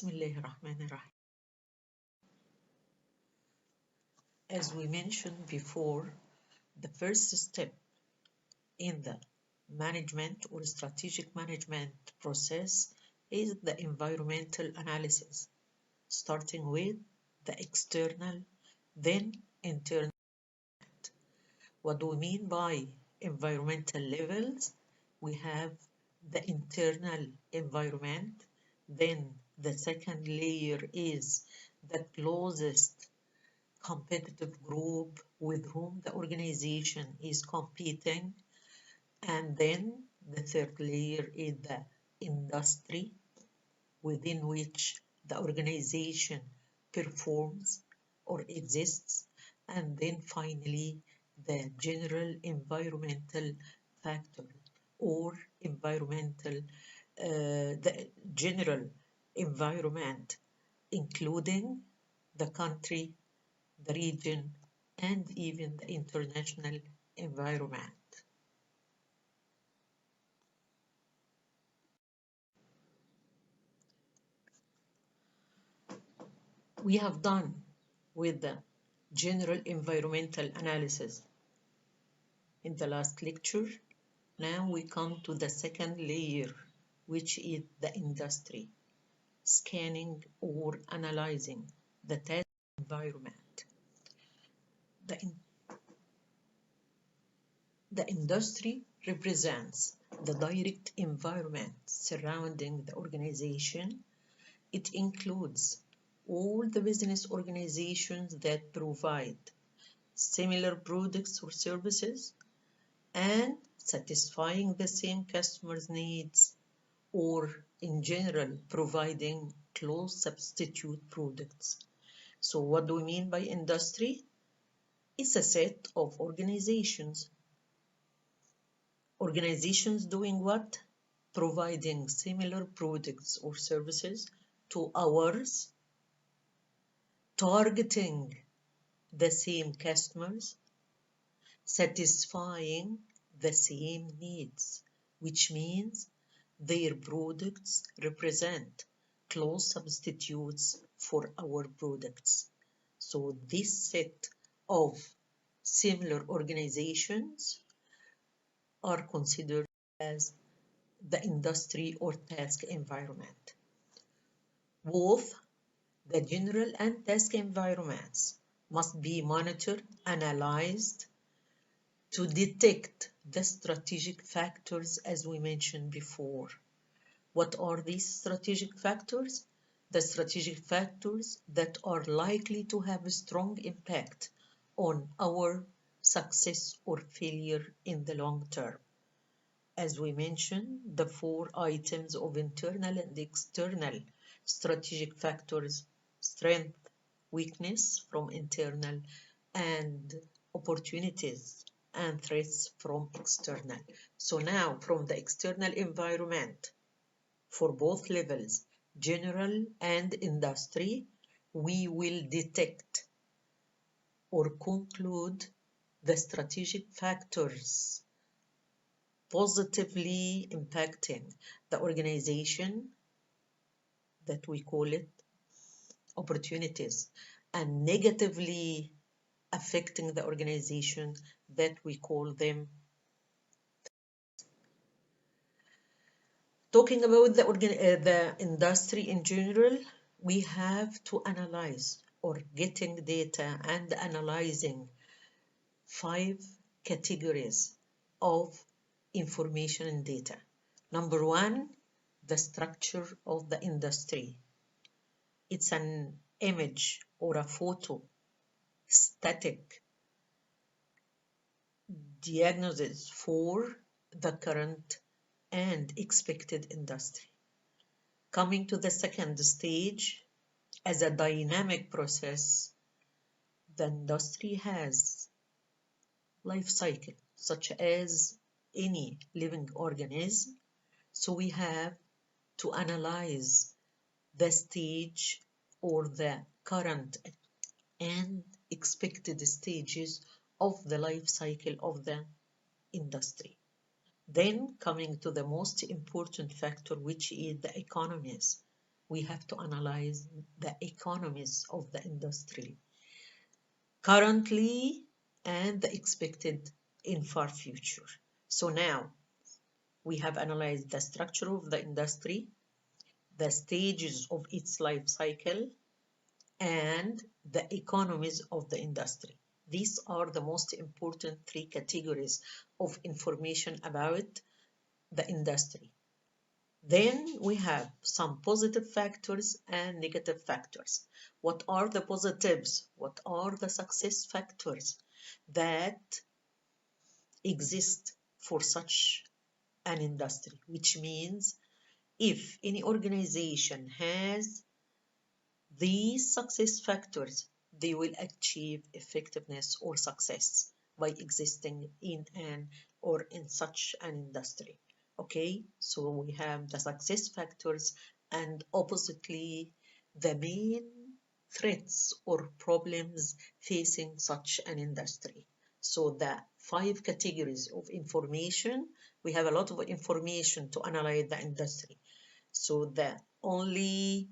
بسم الله الرحمن الرحيم. As we mentioned before, the first step in the management or strategic management process is the environmental analysis, starting with the external, then internal. What do we mean by environmental levels? We have the internal environment, then the second layer is the closest competitive group with whom the organization is competing, and then the third layer is the industry within which the organization performs or exists, and then finally the general environmental factor or the general environment, including the country, the region, and even the international environment. We have done with the general environmental analysis in the last lecture. Now we come to the second layer, which is the industry, scanning or analyzing the test environment. The industry represents the direct environment surrounding the organization. It includes all the business organizations that provide similar products or services and satisfying the same customers' needs, or in general providing close substitute products. So what do we mean by industry? It's a set of organizations. Organizations doing what? Providing similar products or services to ours, targeting the same customers, satisfying the same needs, which means their products represent close substitutes for our products. So this set of similar organizations are considered as the industry or task environment. Both the general and task environments must be monitored, analyzed to detect the strategic factors as we mentioned before. What are these strategic factors? The strategic factors that are likely to have a strong impact on our success or failure in the long term. As we mentioned, the 4 items of internal and external strategic factors: strength, weakness from internal, and opportunities and threats from external. So now from the external environment, for both levels, general and industry, we will detect or conclude the strategic factors positively impacting the organization, that we call it opportunities, and negatively affecting the organization, that we call them. Talking about the industry in general, we have to analyze or getting data and analyzing 5 categories of information and data. Number 1, the structure of the industry. It's an image or a photo, static diagnosis for the current and expected industry. Coming to the second stage, as a dynamic process, the industry has life cycle, such as any living organism. So we have to analyze the stage or the current and expected stages of the life cycle of the industry. Then coming to the most important factor, which is the economies. we have to analyze the economies of the industry currently and the expected in far future. So now we have analyzed the structure of the industry, the stages of its life cycle, and the economies of the industry. These are the most important three categories of information about the industry. Then we have some positive factors and negative factors. What are the positives? What are the success factors that exist for such an industry? Which means if any organization has these success factors, they will achieve effectiveness or success by existing in an or in such an industry. Okay, so we have the success factors and oppositely the main threats or problems facing such an industry. So the 5 categories of information, we have a lot of information to analyze the industry. So the only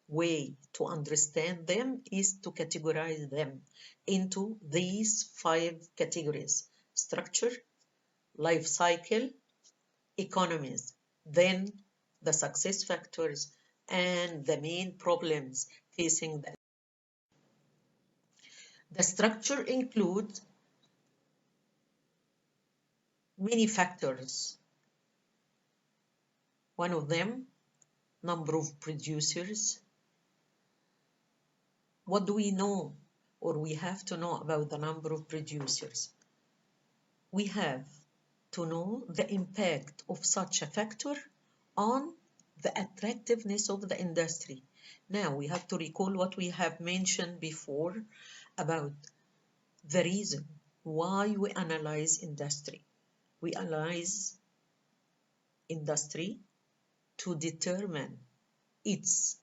way to understand them is to categorize them into these 5 categories: structure, life cycle, economies, then the success factors, and the main problems facing them. The structure includes many factors. One of them, number of producers. What do we know or we have to know about the number of producers? We have to know the impact of such a factor on the attractiveness of the industry. Now we have to recall what we have mentioned before about the reason why we analyze industry. We analyze industry to determine its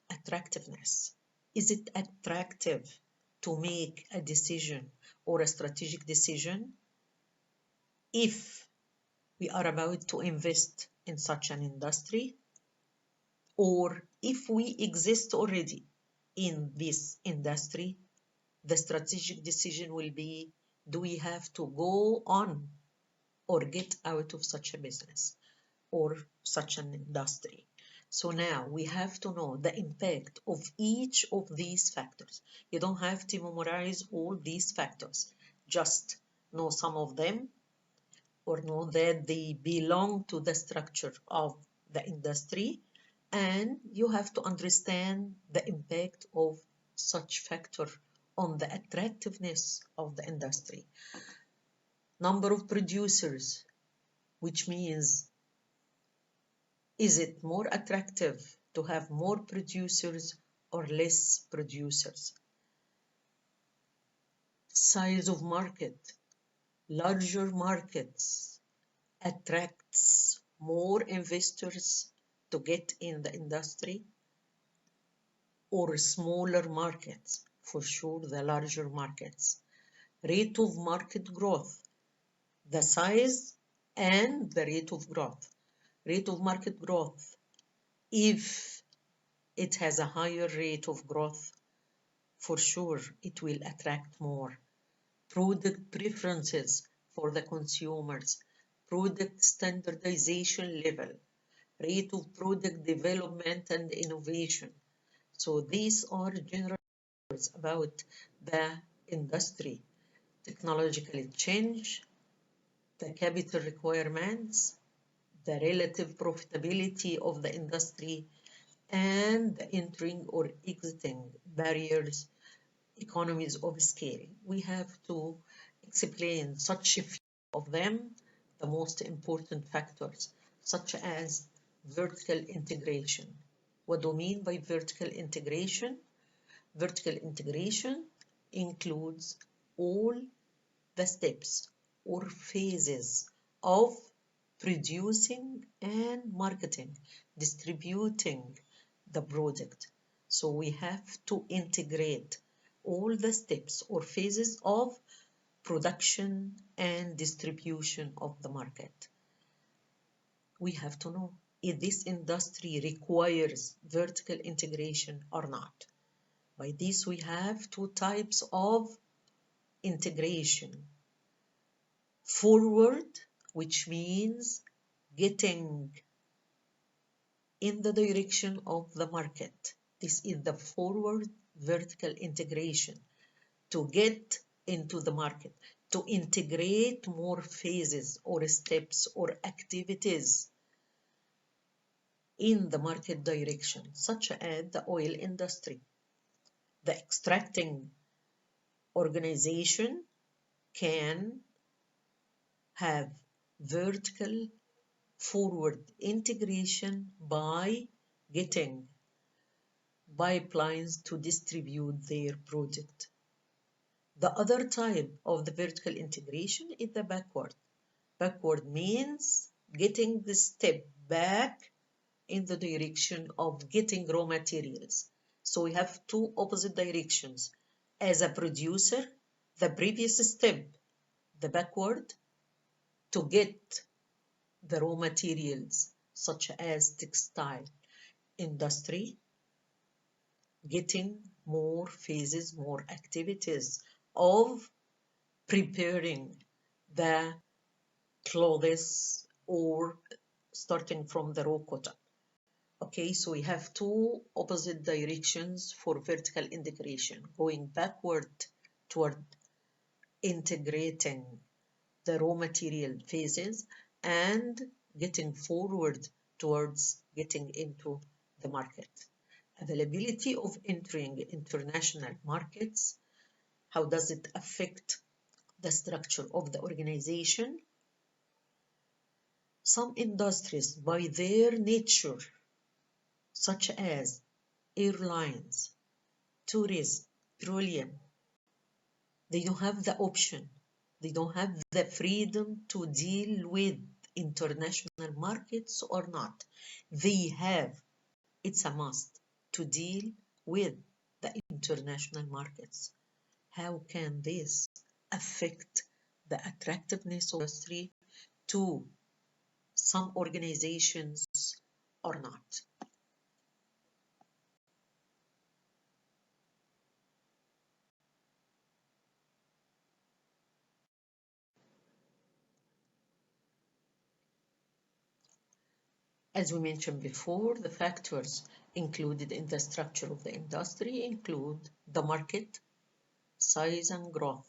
attractiveness. Is it attractive to make a decision or a strategic decision if we are about to invest in such an industry, or if we exist already in this industry? The strategic decision will be, do we have to go on or get out of such a business or such an industry? So now we have to know the impact of each of these factors. You don't have to memorize all these factors, just know some of them or know that they belong to the structure of the industry, and you have to understand the impact of such factor on the attractiveness of the industry. Number of producers, which means, is it more attractive to have more producers or less producers? Size of market. Larger markets attracts more investors to get in the industry, or smaller markets? For sure, the larger markets. Rate of market growth, the size and the rate of growth. Rate of market growth, if it has a higher rate of growth, for sure it will attract more. Product preferences for the consumers, product standardization level, rate of product development and innovation. So these are general words about the industry. Technological change, the capital requirements, the relative profitability of the industry, and the entering or exiting barriers, economies of scale. We have to explain such a few of them, the most important factors, such as vertical integration. What do you mean by vertical integration? Vertical integration includes all the steps or phases of producing and marketing, distributing the product. So we have to integrate all the steps or phases of production and distribution of the market. We have to know if this industry requires vertical integration or not. By this, we have two types of integration. Forward, which means getting in the direction of the market. This is the forward vertical integration, to get into the market, to integrate more phases or steps or activities in the market direction, such as the oil industry. The extracting organization can have vertical forward integration by getting pipelines to distribute their product. The other type of the vertical integration is the backward. Backward means getting the step back in the direction of getting raw materials. So we have two opposite directions. As a producer, the previous step, the backward, to get the raw materials such as textile industry, getting more phases, more activities of preparing the clothes or starting from the raw cotton. Okay, so we have two opposite directions for vertical integration, going backward toward integrating the raw material phases and getting forward towards getting into the market. Availability of entering international markets, how does it affect the structure of the organization? Some industries, by their nature, such as airlines, tourism, petroleum, they don't have the option. They don't have the freedom to deal with international markets or not. They have, it's a must, to deal with the international markets. How can this affect the attractiveness of industry to some organizations or not? As we mentioned before, the factors included in the structure of the industry include the market, size, and growth.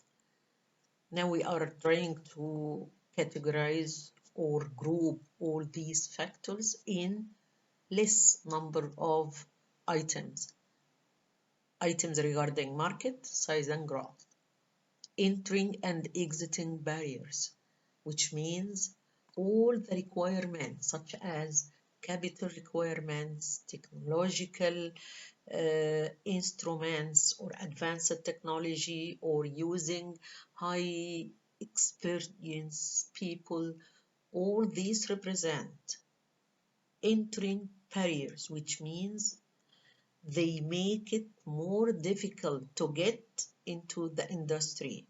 Now we are trying to categorize or group all these factors in less number of items. Items regarding market, size, and growth. Entering and exiting barriers, which means all the requirements such as capital requirements, technological instruments or advanced technology, or using high experience people, all these represent entering barriers, which means they make it more difficult to get into the industry.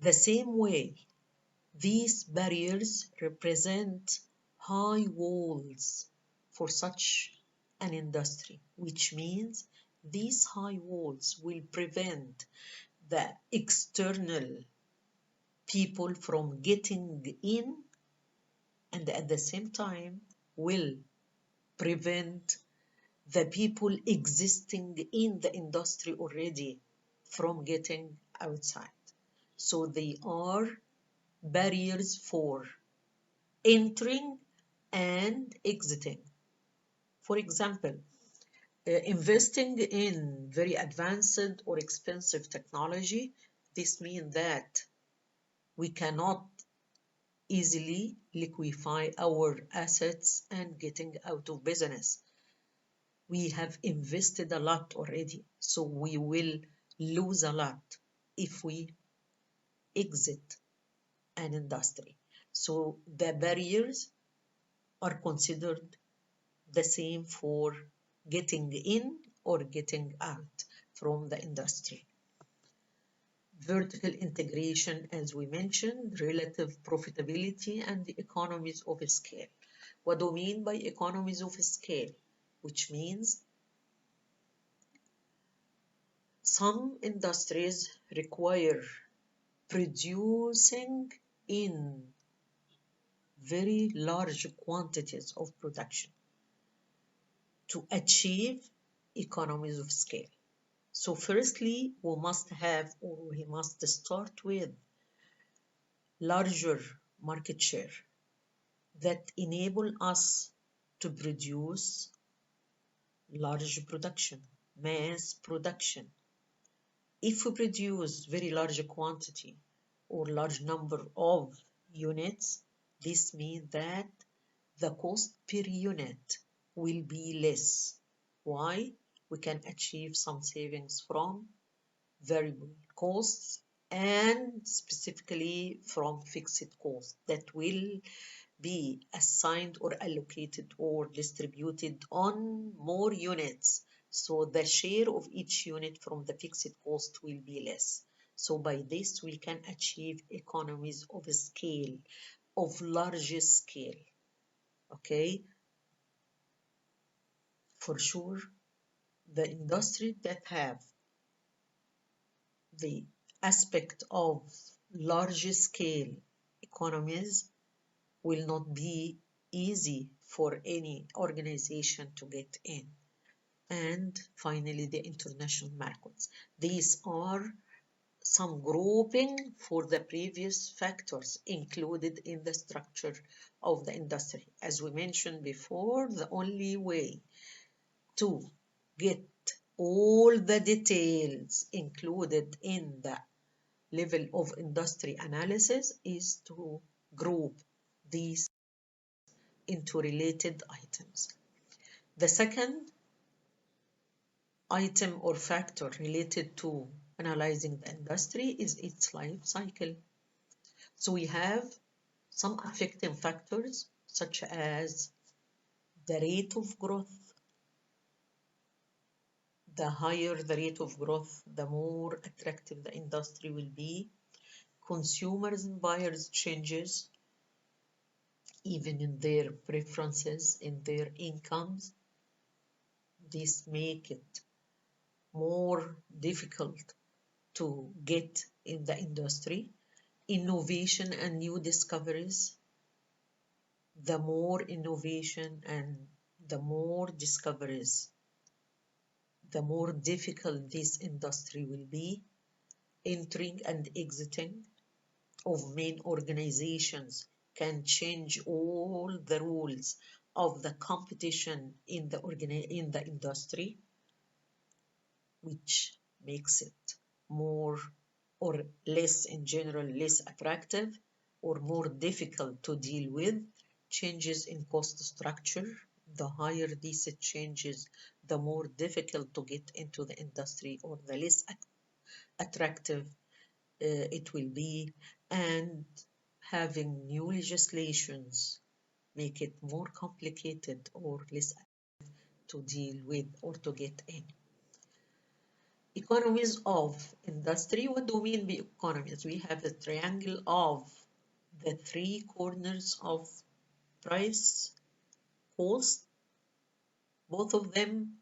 The same way, these barriers represent high walls for such an industry, which means these high walls will prevent the external people from getting in, and at the same time will prevent the people existing in the industry already from getting outside. So they are barriers for entering and exiting. For example, investing in very advanced or expensive technology, this means that we cannot easily liquefy our assets and getting out of business. We have invested a lot already, so we will lose a lot if we exit an industry. So the barriers are considered the same for getting in or getting out from the industry. vertical integration, as we mentioned, relative profitability, and the economies of scale. What do we mean by economies of scale? Which means some industries require producing in very large quantities of production to achieve economies of scale. So firstly, we must have, or we must start with, larger market share that enable us to produce large production, mass production. If we produce very large quantity or large number of units, this means that the cost per unit will be less. Why? We can achieve some savings from variable costs and specifically from fixed costs that will be assigned or allocated or distributed on more units. So the share of each unit from the fixed cost will be less. So by this we can achieve economies of scale, of large scale. Okay, for sure, the industry that have the aspect of large scale economies will not be easy for any organization to get in. And finally, the international markets. These are some grouping for the previous factors included in the structure of the industry. As we mentioned before, the only way to get all the details included in the level of industry analysis is to group these into related items. The second item or factor related to analyzing the industry is its life cycle. So we have some affecting factors such as the rate of growth. The higher the rate of growth, the more attractive the industry will be. Consumers and buyers changes, even in their preferences, in their incomes. This make it more difficult to get in the industry. Innovation and new discoveries. The more innovation and the more discoveries, the more difficult this industry will be. Entering and exiting of main organizations can change all the rules of the competition in the industry, which makes it more or less, in general, less attractive or more difficult to deal with. Changes in cost structure. The higher these changes, the more difficult to get into the industry or the less attractive it will be. And having new legislations make it more complicated or less to deal with or to get in. Economies of industry. What do we mean by economies? We have the triangle of the three corners of price, cost. Both of them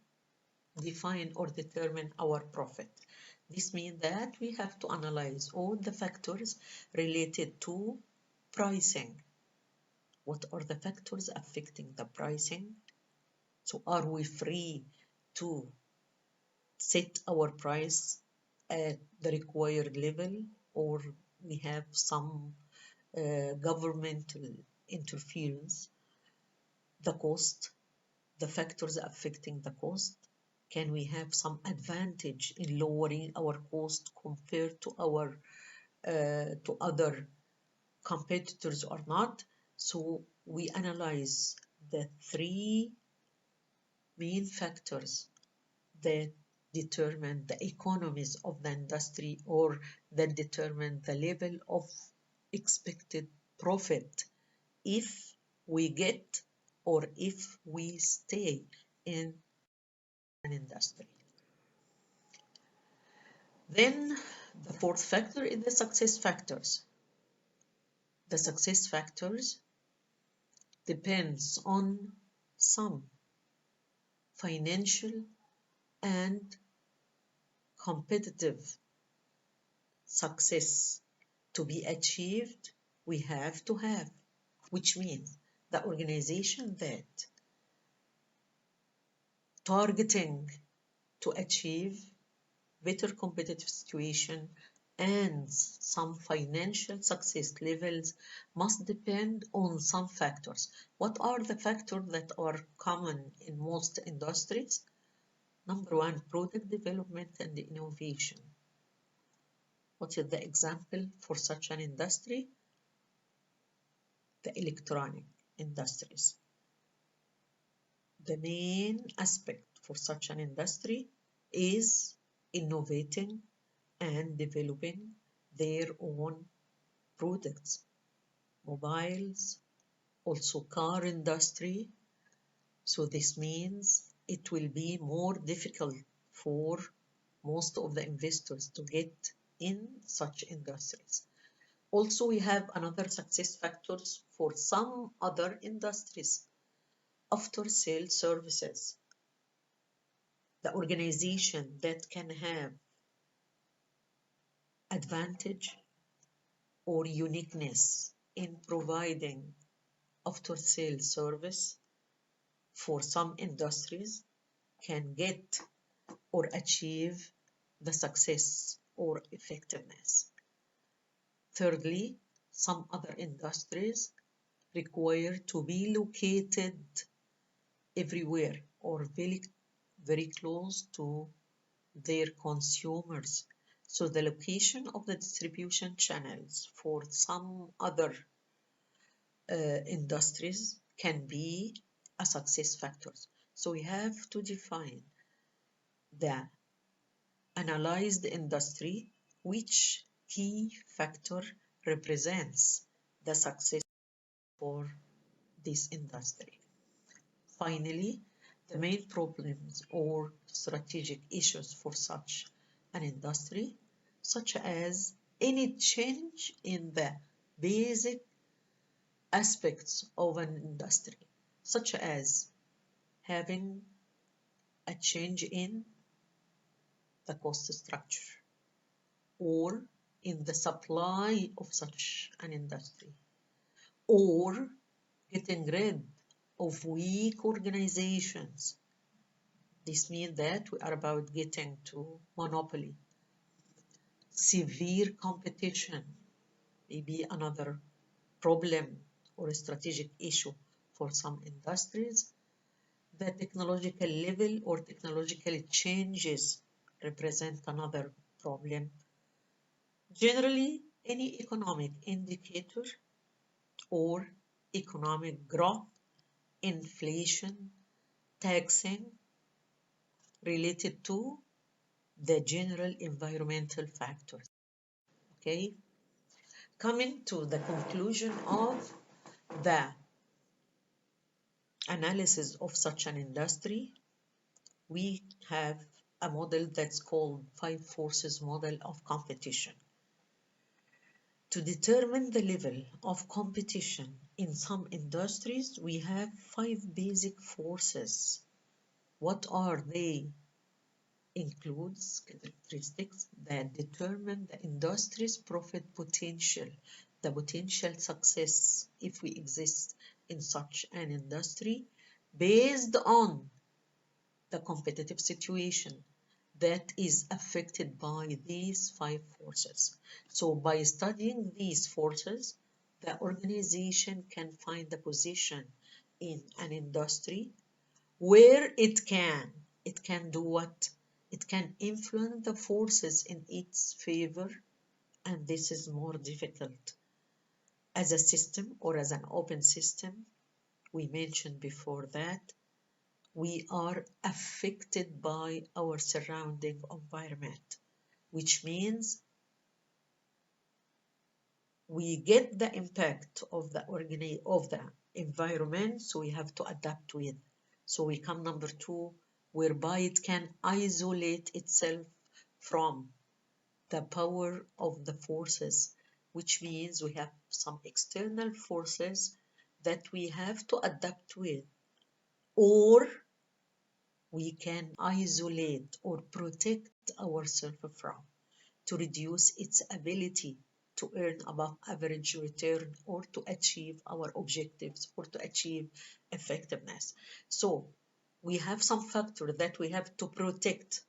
define or determine our profit. This means that we have to analyze all the factors related to pricing. What are the factors affecting the pricing? So are we free to set our price at the required level, or we have some governmental interference? The cost, the factors affecting the cost. Can we have some advantage in lowering our cost compared to our to other competitors or not? So we analyze the three main factors that determine the economies of the industry or that determine the level of expected profit if we get or if we stay in an industry. Then The fourth factor is the success factors. The success factors depends on some financial and competitive success to be achieved. We have to have, which means the organization that targeting to achieve better competitive situation and some financial success levels must depend on some factors. What are the factors that are common in most industries? Number one, product development and innovation. What is the example for such an industry? The electronic industries. The main aspect for such an industry is innovating and developing their own products. Mobiles, also car industry. So this means it will be more difficult for most of the investors to get in such industries. Also, we have another success factors for some other industries. After sale services. The organization that can have advantage or uniqueness in providing after sale service for some industries can get or achieve the success or effectiveness. Thirdly, some other industries require to be located everywhere or very close to their consumers. So the location of the distribution channels for some other industries can be a success factor. So we have to define the analyzed industry, which key factor represents the success for this industry. Finally, the main problems or strategic issues for such an industry, such as any change in the basic aspects of an industry, such as having a change in the cost structure or in the supply of such an industry, or getting rid of weak organizations. This means that we are about getting to monopoly. Severe competition may be another problem or a strategic issue for some industries. The technological level or technological changes represent another problem. Generally, any economic indicator or economic growth, inflation, taxing related to the general environmental factors. Okay, coming to the conclusion of the analysis of such an industry, we have a model that's called 5 forces model of competition. To determine the level of competition in some industries, we have 5 basic forces. What are they? Includes characteristics that determine the industry's profit potential, the potential success if we exist in such an industry based on the competitive situation that is affected by these 5 forces. So by studying these forces, the organization can find the position in an industry where it can do what? It can influence the forces in its favor, and this is more difficult. As a system or as an open system, we mentioned before that we are affected by our surrounding environment, which means we get the impact of the environment, so we have to adapt with. So we come number 2, whereby it can isolate itself from the power of the forces, which means we have some external forces that we have to adapt with, or we can isolate or protect ourselves from to reduce its ability to earn above average return or to achieve our objectives or to achieve effectiveness. So we have some factors that we have to protect,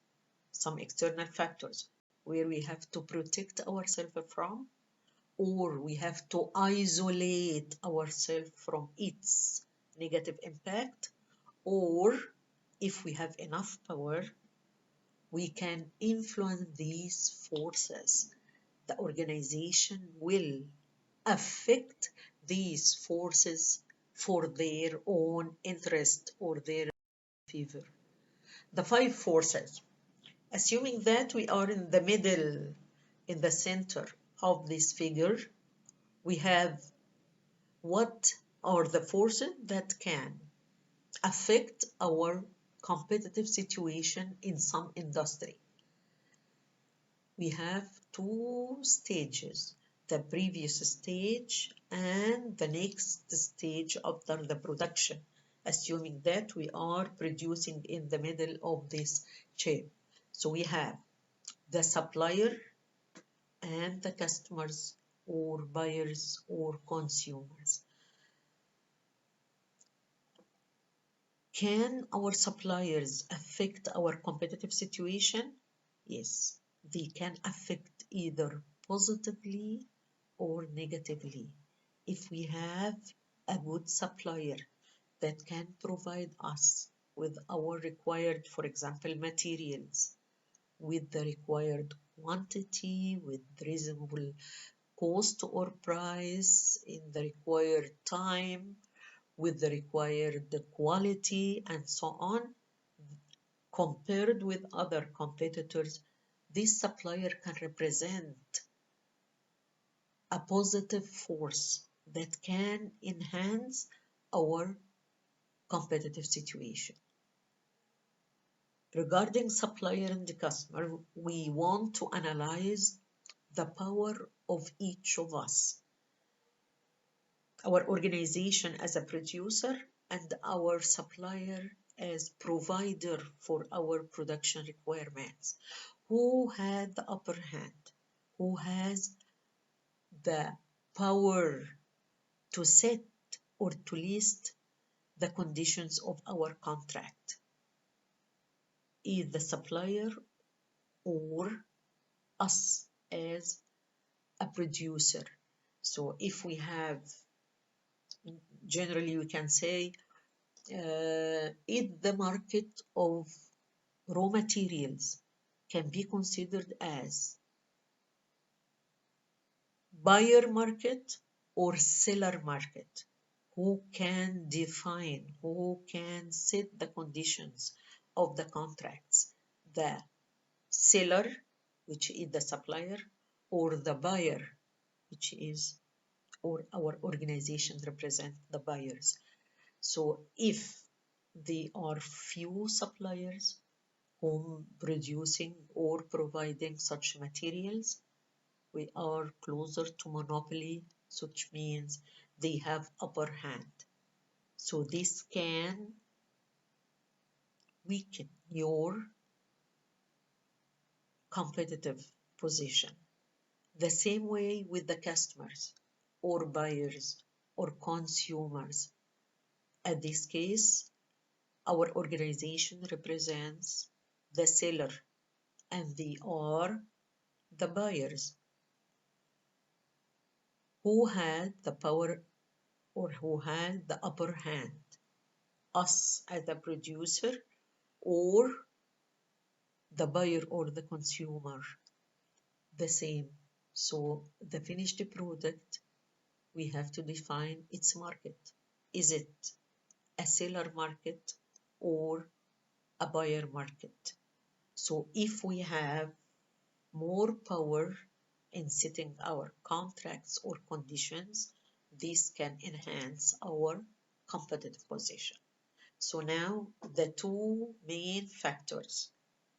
some external factors where we have to protect ourselves from, or we have to isolate ourselves from its negative impact, or if we have enough power, we can influence these forces. The organization will affect these forces for their own interest or their favor. The five forces. Assuming that we are in the middle, in the center of this figure, we have what are the forces that can affect our competitive situation in some industry. We have two stages, the previous stage and the next stage after the production, assuming that we are producing in the middle of this chain. So we have the supplier and the customers or buyers or consumers. Can our suppliers affect our competitive situation? Yes, they can affect either positively or negatively. If we have a good supplier that can provide us with our required, for example, materials, with the required quantity, with reasonable cost or price, in the required time, with the required quality, and so on, compared with other competitors, this supplier can represent a positive force that can enhance our competitive situation. Regarding supplier and the customer, we want to analyze the power of each of us, our organization as a producer and our supplier as provider for our production requirements. Who had the upper hand? Who has the power to set or to list the conditions of our contract? Either the supplier or us as a producer. So if we have, generally we can say, if the market of raw materials can be considered as buyer market or seller market. Who can define, who can set the conditions of the contracts? The seller, which is the supplier, or the buyer, which is, or our organization represent the buyers. So if there are few suppliers whom producing or providing such materials, we are closer to monopoly, which means they have upper hand. So this can weaken your competitive position. The same way with the customers or buyers or consumers. At this case, our organization represents the seller and they are the buyers. Who had the power or who had the upper hand? Us as the producer or the buyer or the consumer? The same. So the finished product, we have to define its market. Is it a seller market or a buyer market? So if we have more power in setting our contracts or conditions, this can enhance our competitive position. So now the two main factors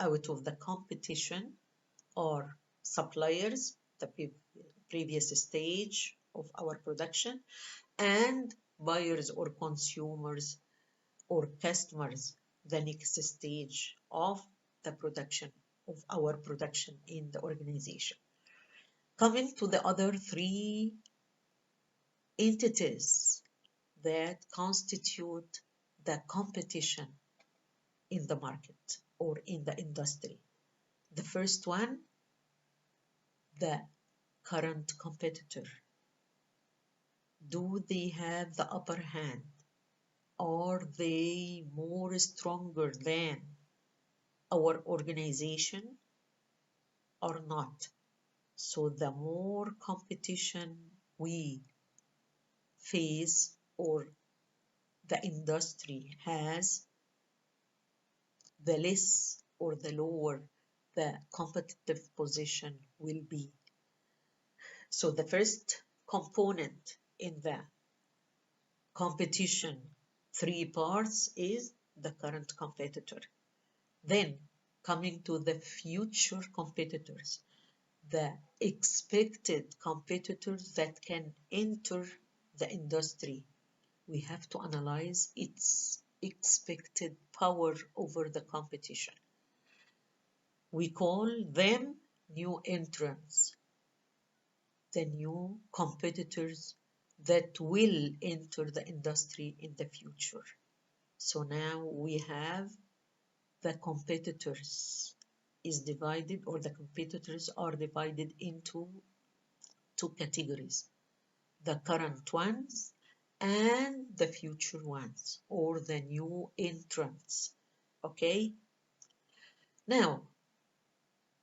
out of the competition are suppliers, the previous stage of our production, and buyers or consumers or customers, the next stage of the production of our production in the organization. Coming to the other three entities that constitute the competition in the market or in the industry. The first one, the current competitor. Do they have the upper hand? Are they more stronger than our organization or not? So the more competition we face or the industry has, the less or the lower the competitive position will be. So the first component in the competition three parts is the current competitor. Then coming to the future competitors, the expected competitors that can enter the industry. We have to analyze its expected power over the competition. We call them new entrants, the new competitors that will enter the industry in the future. So now we have the competitors is divided, or the competitors are divided into two categories, the current ones and the future ones, or the new entrants. Okay, now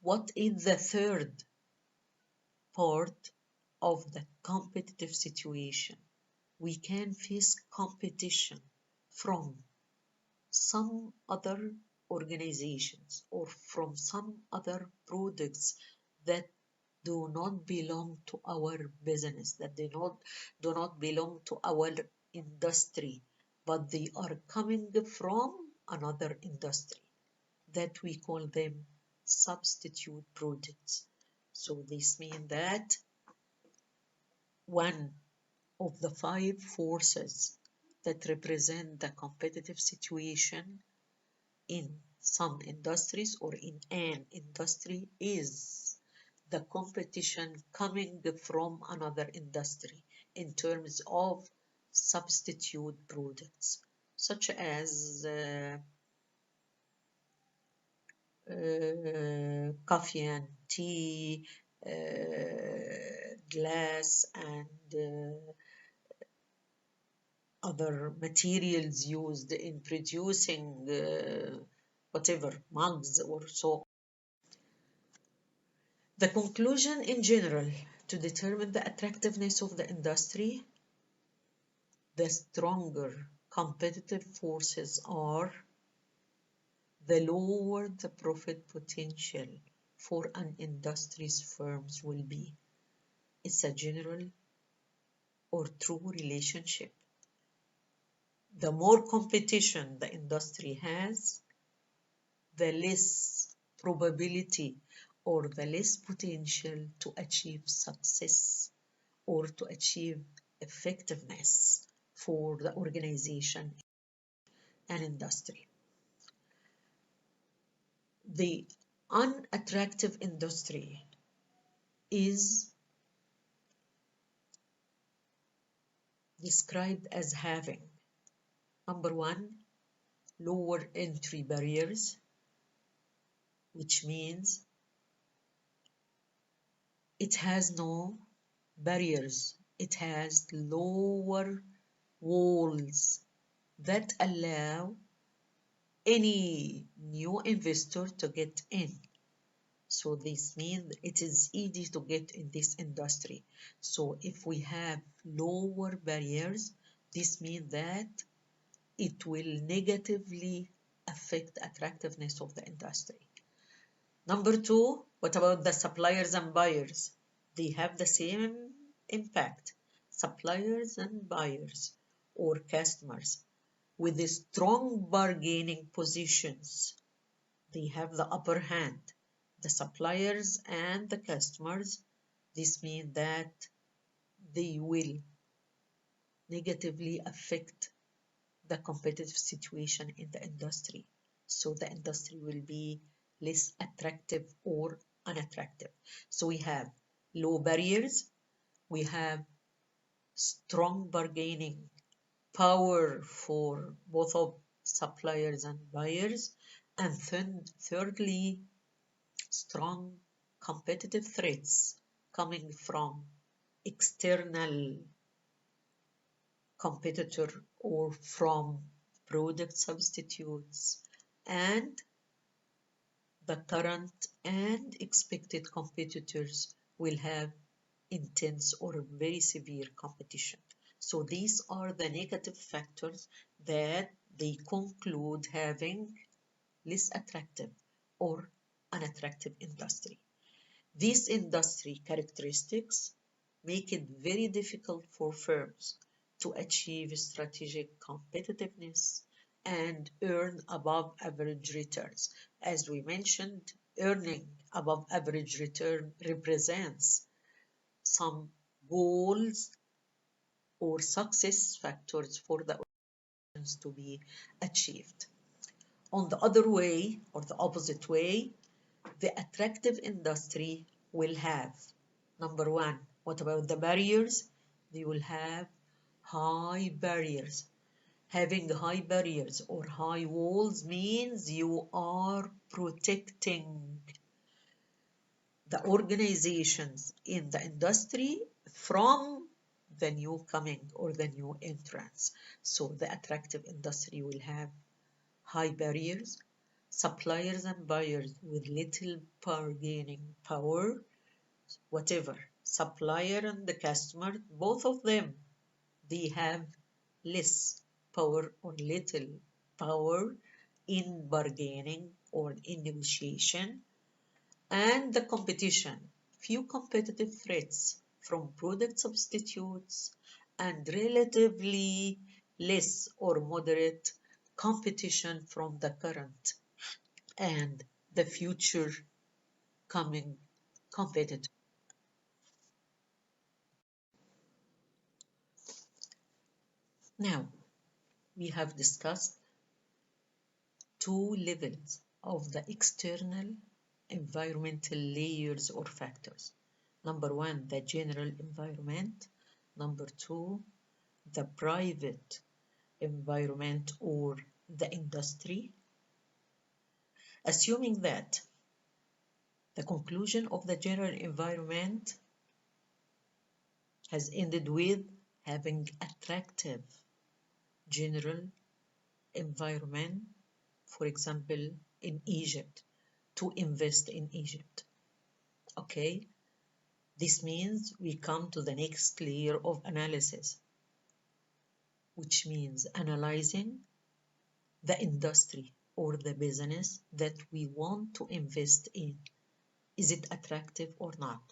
what is the third part of the competitive situation? We can face competition from some other organizations or from some other products that do not belong to our business, that they do not belong to our industry, but they are coming from another industry, that we call them substitute products. So this means that one of the five forces that represent the competitive situation in some industries or in an industry is the competition coming from another industry in terms of substitute products, such as coffee and tea, glass and other materials used in producing whatever, mugs or so. The conclusion in general, to determine the attractiveness of the industry, the stronger competitive forces are, the lower the profit potential for an industry's firms will be. It's a general or true relationship. The more competition the industry has, the less probability or the less potential to achieve success or to achieve effectiveness for the organization and industry. The unattractive industry is described as having, number one, lower entry barriers, which means it has no barriers. It has lower walls that allow any new investor to get in. So this means it is easy to get in this industry. So if we have lower barriers, this means that it will negatively affect the attractiveness of the industry. Number two, what about the suppliers and buyers? They have the same impact. Suppliers and buyers or customers with strong bargaining positions, they have the upper hand. the suppliers and the customers. This means that they will negatively affect the competitive situation in the industry. So the industry will be less attractive or unattractive. So we have low barriers, we have strong bargaining power for both of suppliers and buyers, and thirdly, strong competitive threats coming from external competitor or from product substitutes, and the current and expected competitors will have intense or very severe competition. So these are the negative factors that they conclude having less attractive or unattractive industry. These industry characteristics make it very difficult for firms to achieve strategic competitiveness and earn above average returns. As we mentioned, earning above average return represents some goals or success factors for the organizations to be achieved. On the other way, or the opposite way, the attractive industry will have, number one, what about the barriers? They will have high barriers. Having high barriers or high walls means you are protecting the organizations in the industry from the new coming or the new entrants. So the attractive industry will have high barriers, suppliers and buyers with little bargaining power, whatever, supplier and the customer, both of them, they have less power or little power in bargaining or in negotiation, and the competition, few competitive threats from product substitutes, and relatively less or moderate competition from the current and the future coming competitor. Now, we have discussed two levels of the external environmental layers or factors. Number one, the general environment. Number two, the private environment or the industry. Assuming that the conclusion of the general environment has ended with having attractive general environment, for example, in Egypt, to invest in Egypt. Okay, this means we come to the next layer of analysis, which means analyzing the industry or the business that we want to invest in. Is it attractive or not?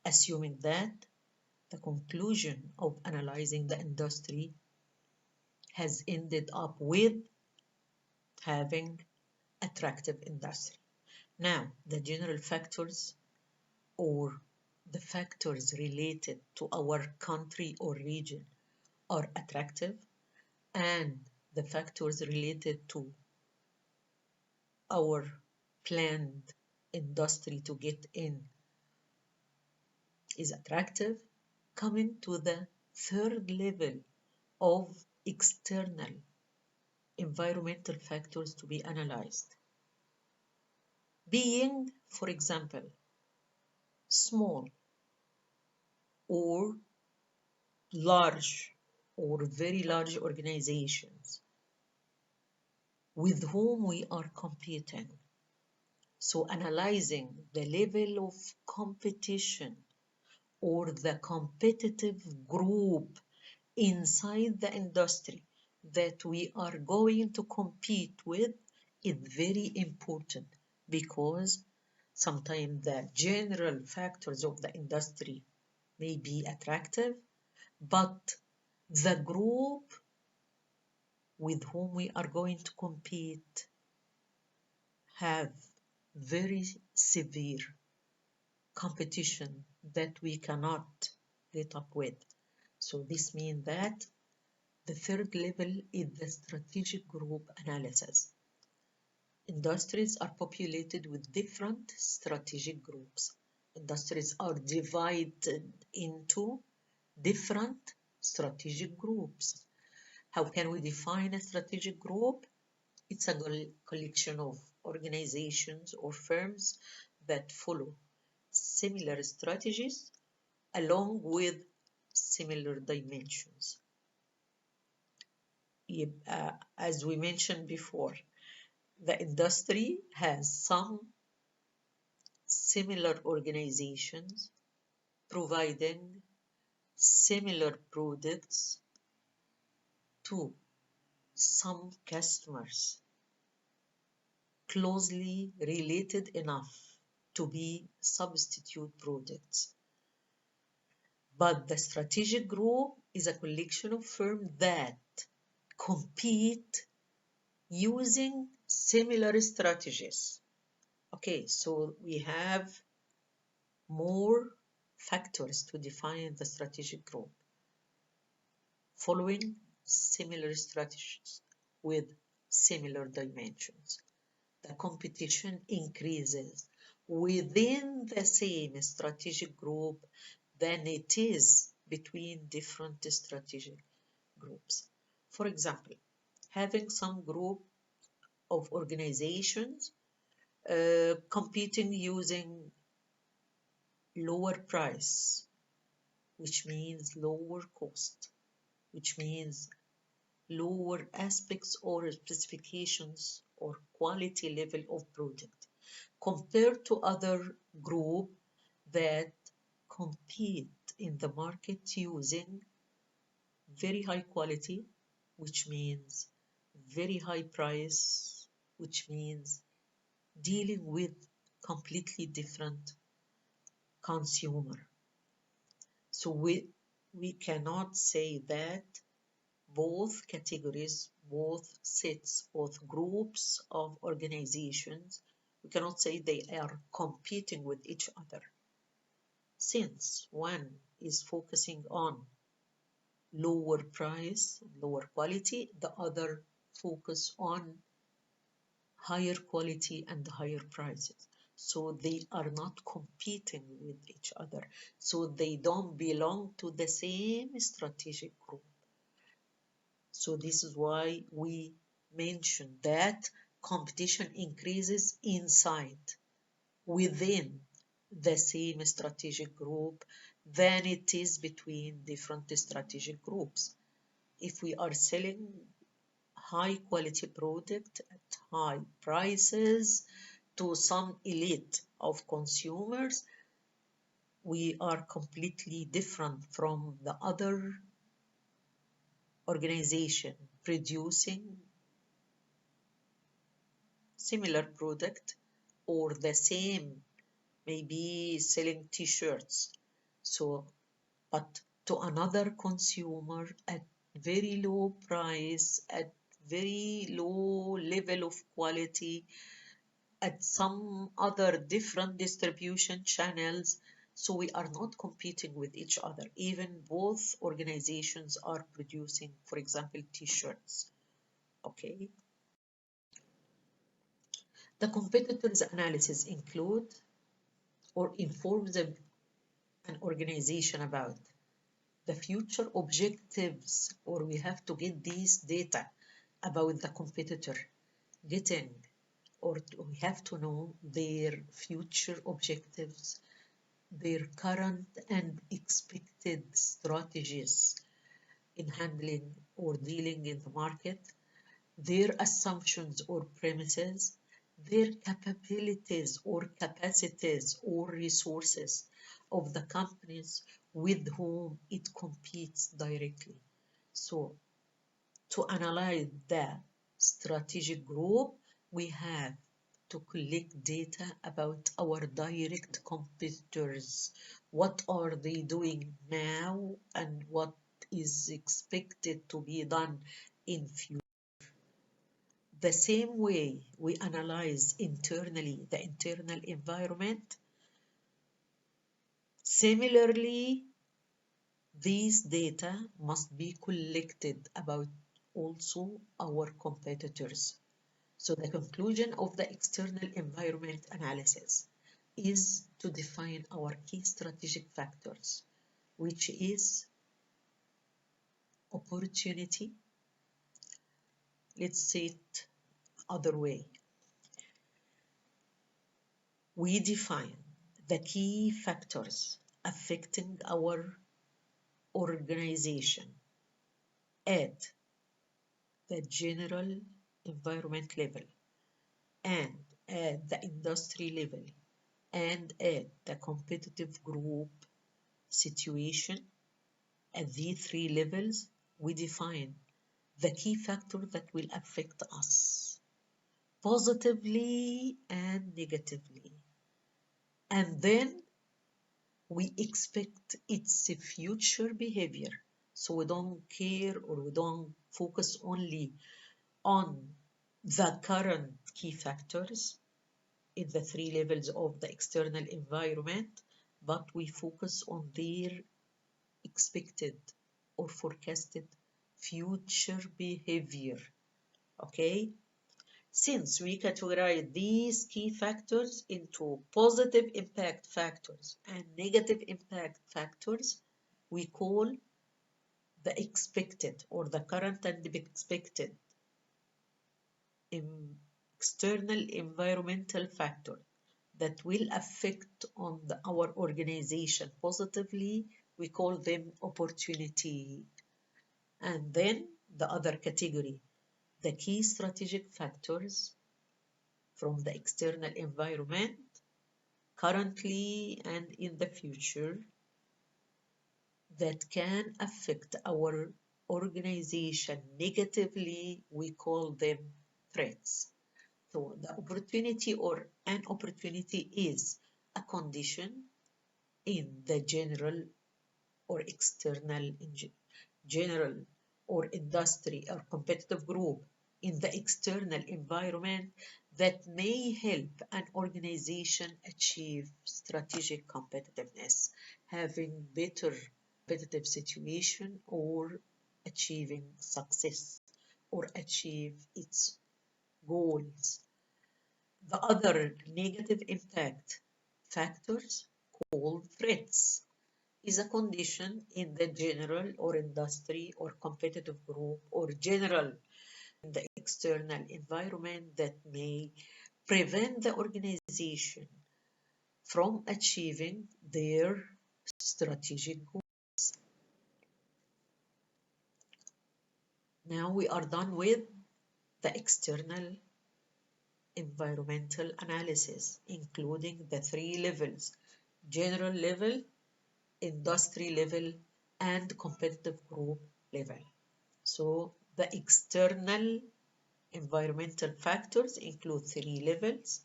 Assuming that the conclusion of analyzing the industry has ended up with having attractive industry. Now, the general factors or the factors related to our country or region are attractive, and the factors related to our planned industry to get in is attractive. Coming to the third level of external environmental factors to be analyzed, being, for example, small or large or very large organizations with whom we are competing. So analyzing the level of competition or the competitive group inside the industry that we are going to compete with is very important, because sometimes the general factors of the industry may be attractive, but the group with whom we are going to compete have very severe competition that we cannot get up with. So this means that the third level is the strategic group analysis. Industries are populated with different strategic groups. Industries are divided into different strategic groups. How can we define a strategic group? It's a collection of organizations or firms that follow similar strategies along with similar dimensions. As we mentioned before, the industry has some similar organizations providing similar products to some customers closely related enough to be substitute products. But the strategic group is a collection of firms that compete using similar strategies. Okay, so we have more factors to define the strategic group. Following similar strategies with similar dimensions. The competition increases within the same strategic group than it is between different strategic groups. For example, having some group of organizations competing using lower price, which means lower cost, which means lower aspects or specifications or quality level of product, compared to other group that compete in the market using very high quality, which means very high price, which means dealing with completely different consumer. So we cannot say that both categories, both sets, both groups of organizations, we cannot say they are competing with each other. Since one is focusing on lower price, lower quality, the other focus on higher quality and higher prices. So they are not competing with each other. So they don't belong to the same strategic group. So this is why we mentioned that competition increases inside, within the same strategic group than it is between different strategic groups. If we are selling high quality product at high prices to some elite of consumers, we are completely different from the other organization producing similar product or the same, maybe selling t-shirts. So, but to another consumer at very low price, at very low level of quality, at some other different distribution channels. So we are not competing with each other. Even both organizations are producing, for example, t-shirts. Okay. The competitors analysis include or informs an organization about the future objectives, or we have to get these data about the competitor, getting or we have to know their future objectives, their current and expected strategies in handling or dealing in the market, their assumptions or premises, their capabilities or capacities or resources of the companies with whom it competes directly. So to analyze the strategic group, we have to collect data about our direct competitors. What are they doing now and what is expected to be done in future? the same way we analyze internally the internal environment, similarly, these data must be collected about also our competitors. So the conclusion of the external environment analysis is to define our key strategic factors, which is opportunity. Let's say it other way. We define the key factors affecting our organization at the general environment level and at the industry level and at the competitive group situation. At these three levels, we define the key factor that will affect us positively and negatively. And then we expect its future behavior. So we don't care or we don't focus only on the current key factors in the three levels of the external environment, but we focus on their expected or forecasted future behavior. Okay? Since we categorize these key factors into positive impact factors and negative impact factors, we call the expected or the current and the expected external environmental factor that will affect on our organization positively, we call them opportunity. And then the other category, the key strategic factors from the external environment currently and in the future that can affect our organization negatively, we call them threats. So the opportunity or an opportunity is a condition in the general or external, general or industry or competitive group in the external environment that may help an organization achieve strategic competitiveness, having better competitive situation or achieving success or achieve its goals. The other negative impact factors called threats is a condition in the general or industry or competitive group or general in the external environment that may prevent the organization from achieving their strategic goals. Now we are done with the external environmental analysis, including the three levels: general level, industry level, and competitive group level. So the external environmental factors include three levels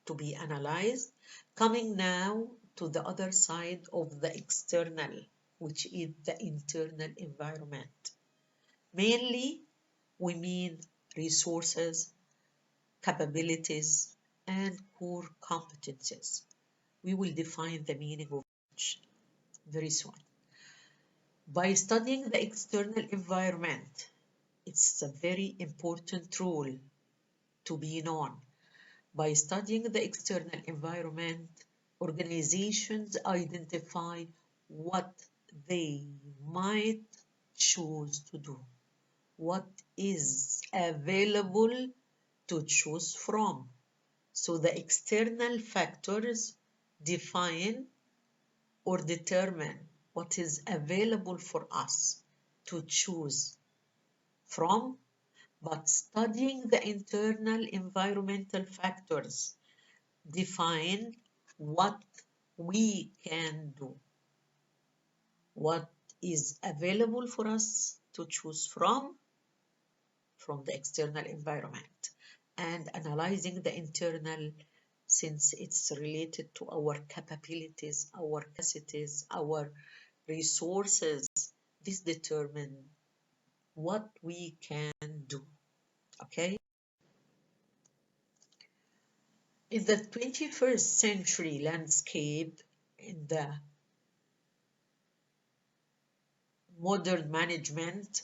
to be analyzed. Coming now to the other side of the external, which is the internal environment. Mainly, we mean resources, capabilities, and core competences. We will define the meaning of each very soon. By studying the external environment, it's a very important rule to be known. By studying the external environment, organizations identify what they might choose to do, what is available to choose from. So the external factors define or determine what is available for us to choose from, but studying the internal environmental factors define what we can do, what is available for us to choose from the external environment, and analyzing the internal since it's related to our capabilities, our capacities, our resources. This determines what we can do. Okay? In the 21st century landscape, in the modern management,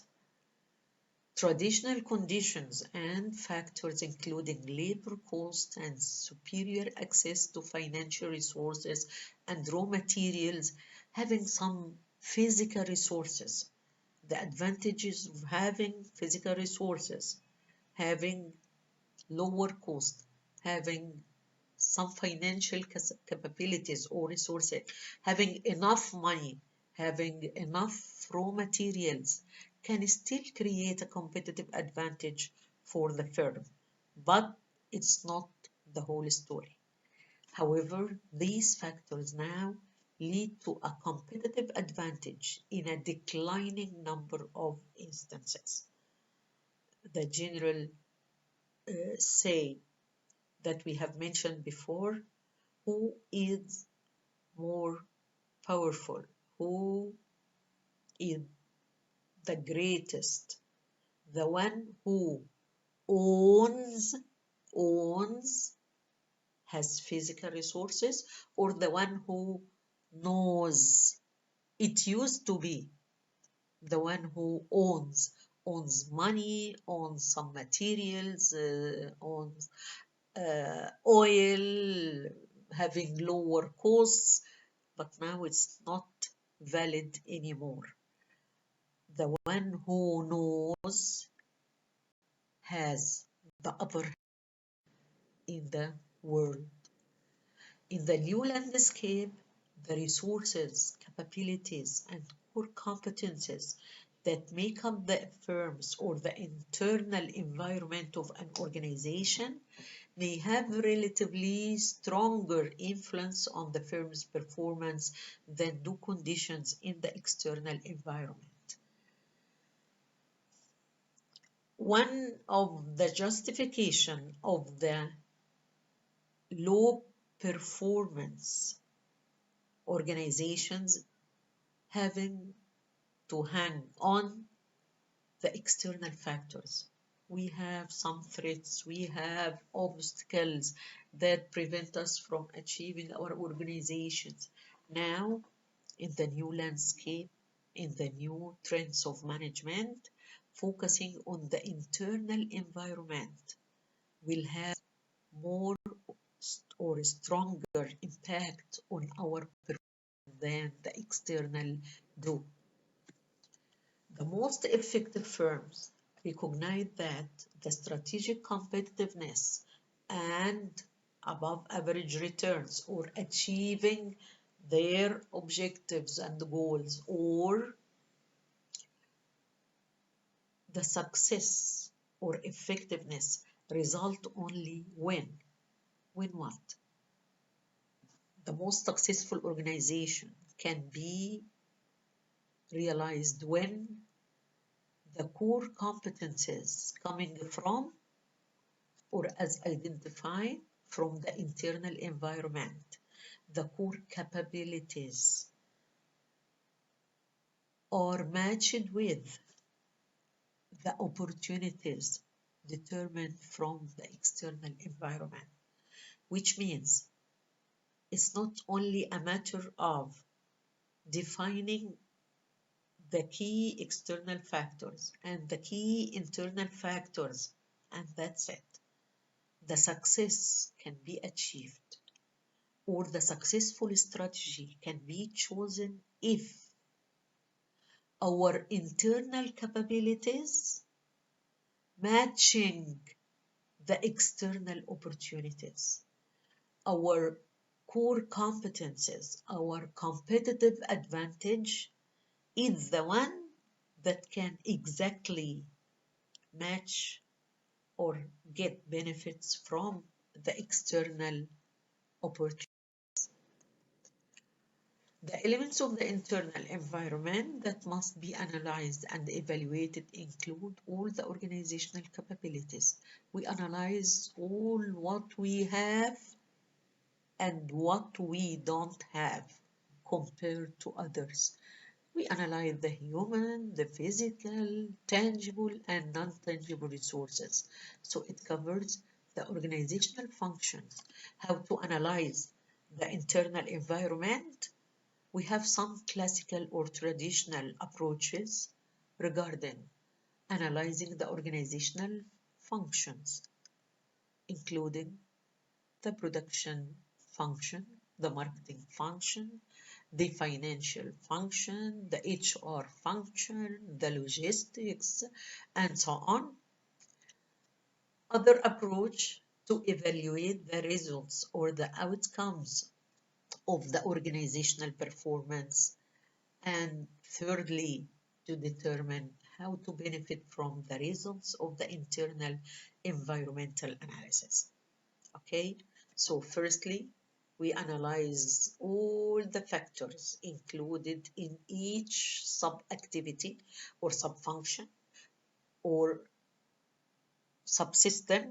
traditional conditions and factors including labor cost and superior access to financial resources and raw materials, having some physical resources. The advantages of having physical resources, having lower cost, having some financial capabilities or resources, having enough money, having enough raw materials can still create a competitive advantage for the firm, but it's not the whole story. However, these factors now lead to a competitive advantage in a declining number of instances. The general say that we have mentioned before, who is more powerful, who is the greatest, the one who owns has physical resources, or the one who knows. It used to be the one who owns money, owns some materials, owns oil, having lower costs, but now it's not valid anymore. The one who knows has the upper hand in the world. In the new landscape, the resources, capabilities, and core competences that make up the firms or the internal environment of an organization may have relatively stronger influence on the firm's performance than do conditions in the external environment. One of the justification of the low performance organizations having to hang on the external factors. We have some threats, we have obstacles that prevent us from achieving our organizations. Now, in the new landscape, in the new trends of management, focusing on the internal environment will have more or stronger impact on our performance than the external do. The most effective firms recognize that the strategic competitiveness and above average returns or achieving their objectives and goals, or the success or effectiveness result only when what? The most successful organization can be realized when the core competences coming from or as identified from the internal environment, the core capabilities are matched with the opportunities determined from the external environment, which means it's not only a matter of defining the key external factors and the key internal factors, and that's it. The success can be achieved, or the successful strategy can be chosen if our internal capabilities matching the external opportunities, our core competences, our competitive advantage is the one that can exactly match or get benefits from the external opportunities. The elements of the internal environment that must be analyzed and evaluated include all the organizational capabilities. We analyze all what we have and what we don't have compared to others. We analyze the human, the physical, tangible, and non-tangible resources. So it covers the organizational functions, how to analyze the internal environment, we have some classical or traditional approaches regarding analyzing the organizational functions, including the production function, the marketing function, the financial function, the HR function, the logistics, and so on. Other approach to evaluate the results or the outcomes of the organizational performance. And thirdly, to determine how to benefit from the results of the internal environmental analysis. Okay, so firstly, we analyze all the factors included in each sub-activity or sub-function or subsystem,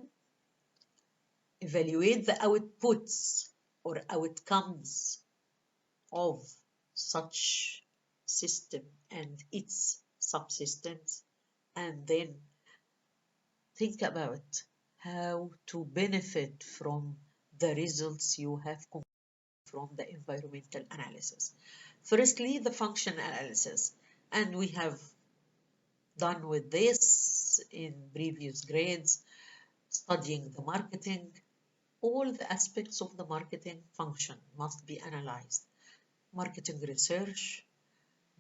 evaluate the outputs or outcomes of such system and its subsystems, and then think about how to benefit from the results you have from the environmental analysis. Firstly, the function analysis, and we have done with this in previous grades, studying the marketing. All the aspects of the marketing function must be analyzed. Marketing research,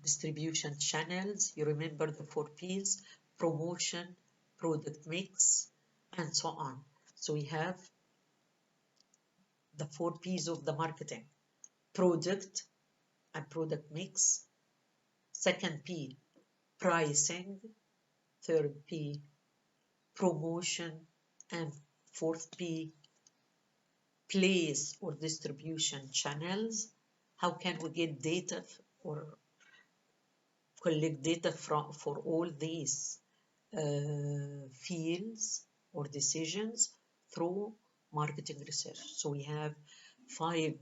distribution channels, you remember the 4 P's, promotion, product mix, and so on. So we have the 4 P's of the marketing: product and product mix, second P, pricing, third P, promotion, and fourth P, place or distribution channels. How can we get data or collect data for all these fields or decisions? Through marketing research. So we have 5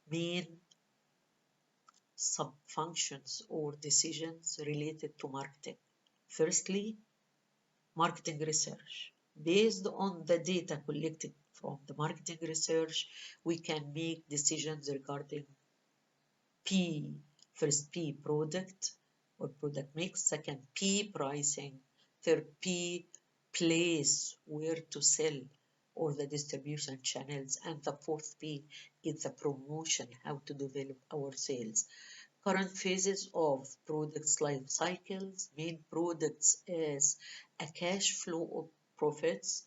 main sub-functions or decisions related to marketing. Firstly, marketing research. Based on the data collected from the marketing research, we can make decisions regarding P. First P, product or product mix. Second P, pricing. Third P, place, where to sell, or the distribution channels. And the fourth P is the promotion, how to develop our sales. Current phases of products life cycles, main products as a cash flow of profits,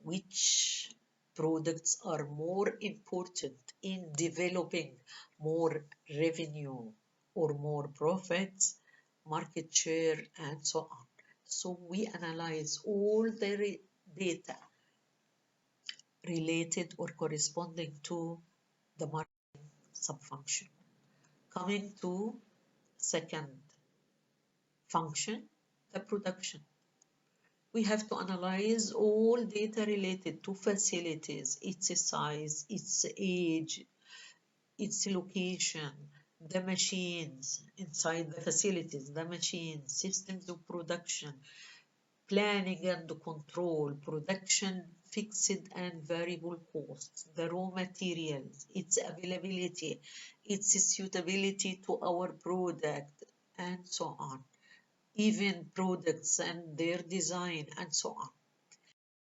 which products are more important in developing more revenue or more profits, market share, and so on. So we analyze all the data related or corresponding to the marketing subfunction. Coming to second function, the production. We have to analyze all data related to facilities, its size, its age, its location, the machines inside the facilities, the machines, systems of production, planning and control, production, fixed and variable costs, the raw materials, its availability, its suitability to our product, and so on. Even products and their design, and so on.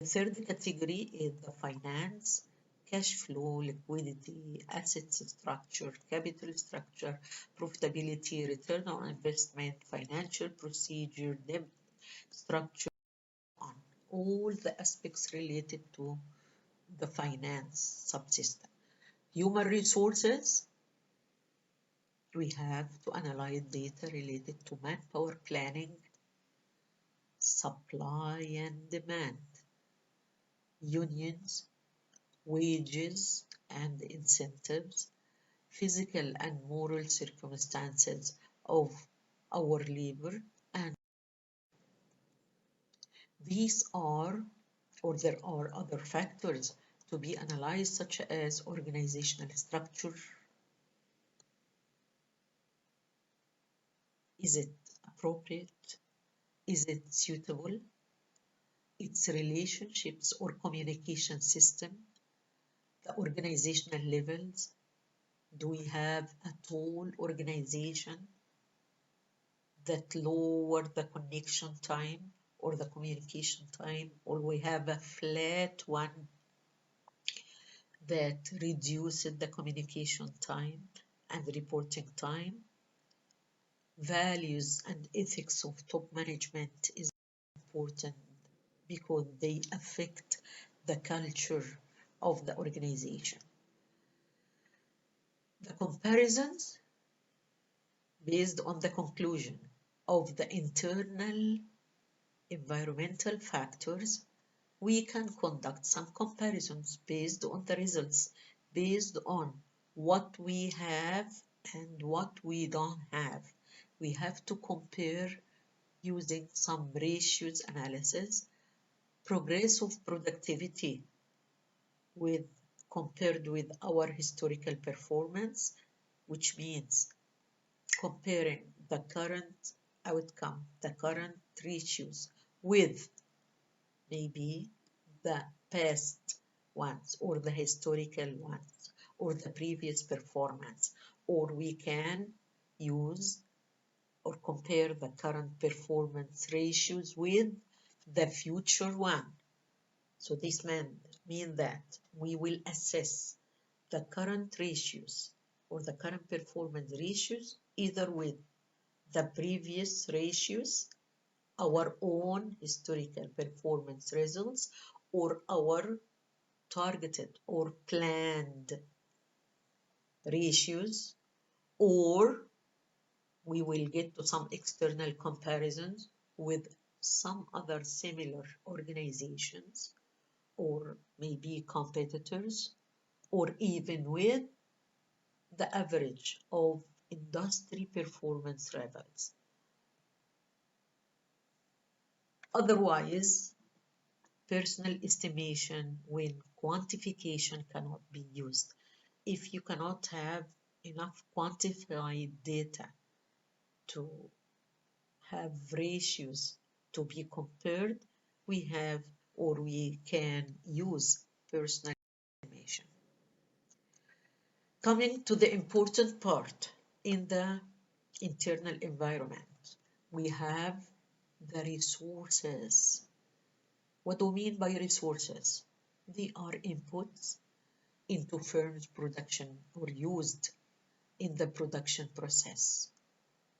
The third category is the finance, cash flow, liquidity, assets structure, capital structure, profitability, return on investment, financial procedure, debt structure, on all the aspects related to the finance subsystem. Human resources, we have to analyze data related to manpower planning, supply and demand, unions, wages and incentives, physical and moral circumstances of our labor, and these are, or there are other factors to be analyzed, such as organizational structure. Is it appropriate? Is it suitable? its relationships or communication system, the organizational levels. Do we have a tall organization that lower the connection time or the communication time, or we have a flat one that reduces the communication time and reporting time? Values and ethics of top management is important because they affect the culture of the organization. The comparisons based on the conclusion of the internal environmental factors, we can conduct some comparisons based on the results, based on what we have and what we don't have. We have to compare using some ratios analysis, progress of productivity compared with our historical performance, which means comparing the current outcome, the current ratios with maybe the past ones or the historical ones or the previous performance, or we can use or compare the current performance ratios with the future one. So this mean that we will assess the current ratios or the current performance ratios either with the previous ratios, our own historical performance results, or our targeted or planned ratios, or we will get to some external comparisons with some other similar organizations or maybe competitors, or even with the average of industry performance levels. Otherwise, personal estimation when quantification cannot be used. If you cannot have enough quantified data to have ratios to be compared, we have or we can use personal estimation. Coming to the important part in the internal environment, we have the resources. What do we mean by resources? They are inputs into firm's production or used in the production process.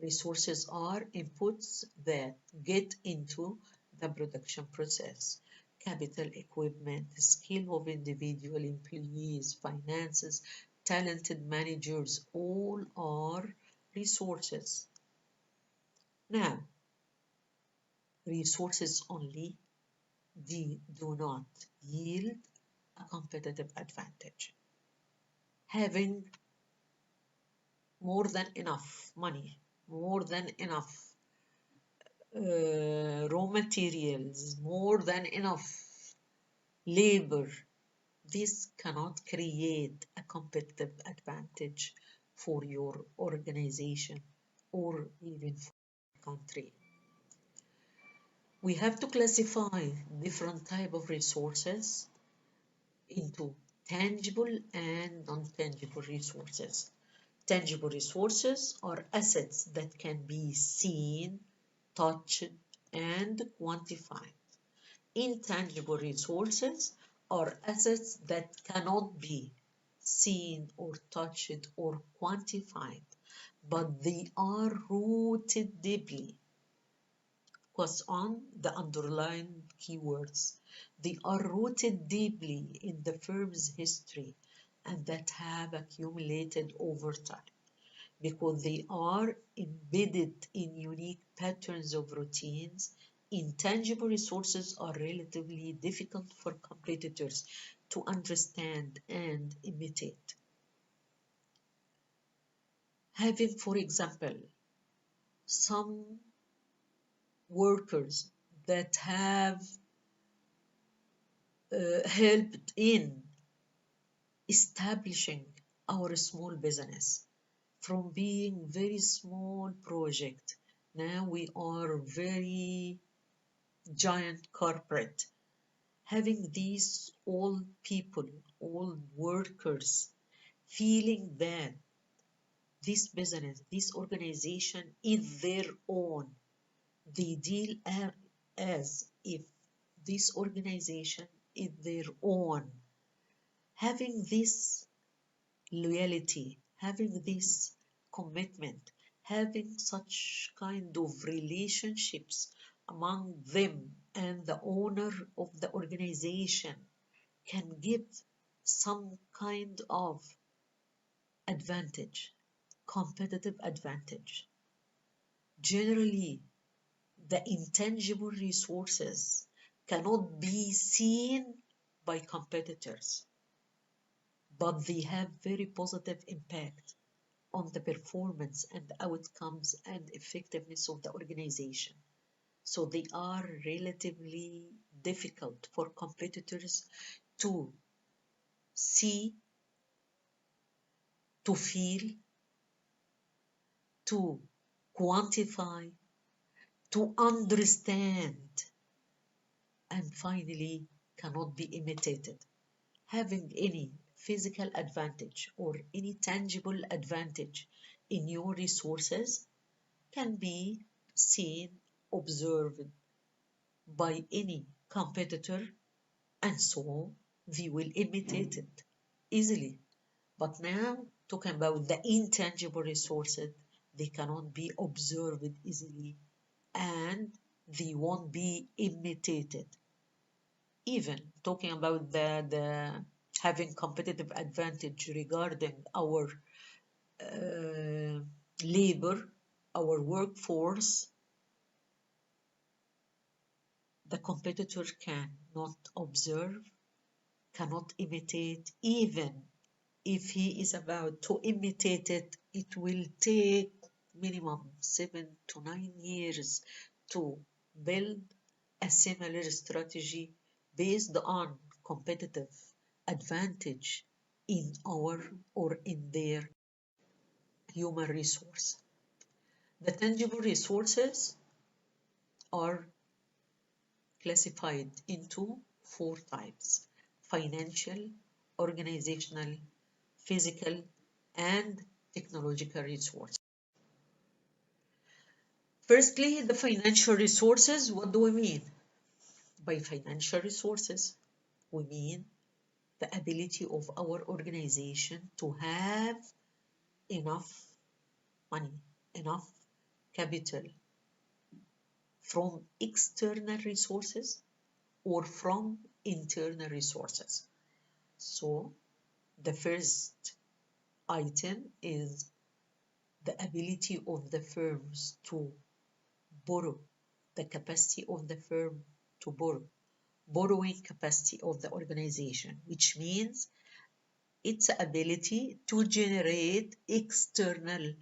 Resources are inputs that get into the production process. Capital, equipment, skill of individual employees, finances, talented managers, all are resources. Now, resources only do not yield a competitive advantage. Having more than enough money, more than enough raw materials, more than enough labor, this cannot create a competitive advantage for your organization or even for the country. We have to classify different types of resources into tangible and non-tangible resources. Tangible resources are assets that can be seen, touched, and quantified. Intangible resources are assets that cannot be seen or touched or quantified, but they are rooted deeply. Focus on the underlying keywords. They are rooted deeply in the firm's history and that have accumulated over time because they are embedded in unique patterns of routines. Intangible resources are relatively difficult for competitors to understand and imitate. Having, for example, some workers that have helped in establishing our small business from being very small project. Now we are very giant corporate, having these all people, all workers, feeling that this business, this organization is their own. They deal as if this organization is their own. Having this loyalty, having this commitment, having such kind of relationships among them and the owner of the organization can give some kind of advantage, competitive advantage. Generally, the intangible resources cannot be seen by competitors, but they have very positive impact on the performance and outcomes and effectiveness of the organization. So they are relatively difficult for competitors to see, to feel, to quantify, to understand, and finally cannot be imitated. Having any physical advantage or any tangible advantage in your resources can be seen, observed by any competitor, and so they will imitate it easily. But now, talking about the intangible resources, they cannot be observed easily and they won't be imitated. Even talking about the having competitive advantage regarding our labor, our workforce, the competitor cannot observe, cannot imitate. Even if he is about to imitate it, it will take minimum 7 to 9 years to build a similar strategy based on competitive advantage in our or in their human resource. The tangible resources are classified into 4 types: financial, organizational, physical, and technological resources. Firstly, the financial resources. What do we mean by financial resources? We mean the ability of our organization to have enough money, enough capital from external resources or from internal resources. So the first item is the ability of the firms to borrow, the capacity of the firm to borrow, borrowing capacity of the organization, which means its ability to generate external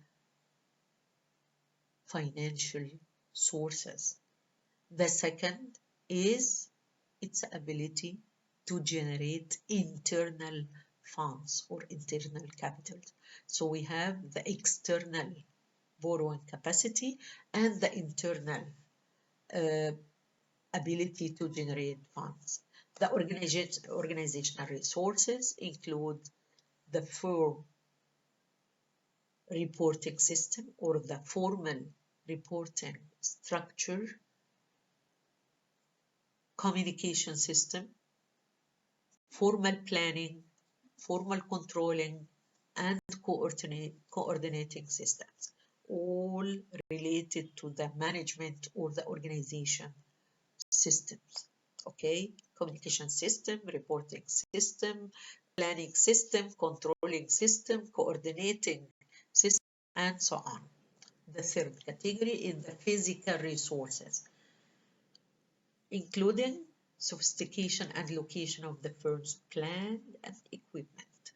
financial sources. The second is its ability to generate internal funds or internal capital. So we have the external borrowing capacity and the internal ability to generate funds. The organizational resources include the firm reporting system or the formal reporting structure, communication system, formal planning, formal controlling, and coordinating systems, all related to the management or the organization systems. Okay, communication system, reporting system, planning system, controlling system, coordinating system, and so on. The third category is the physical resources, including sophistication and location of the firm's plant and equipment.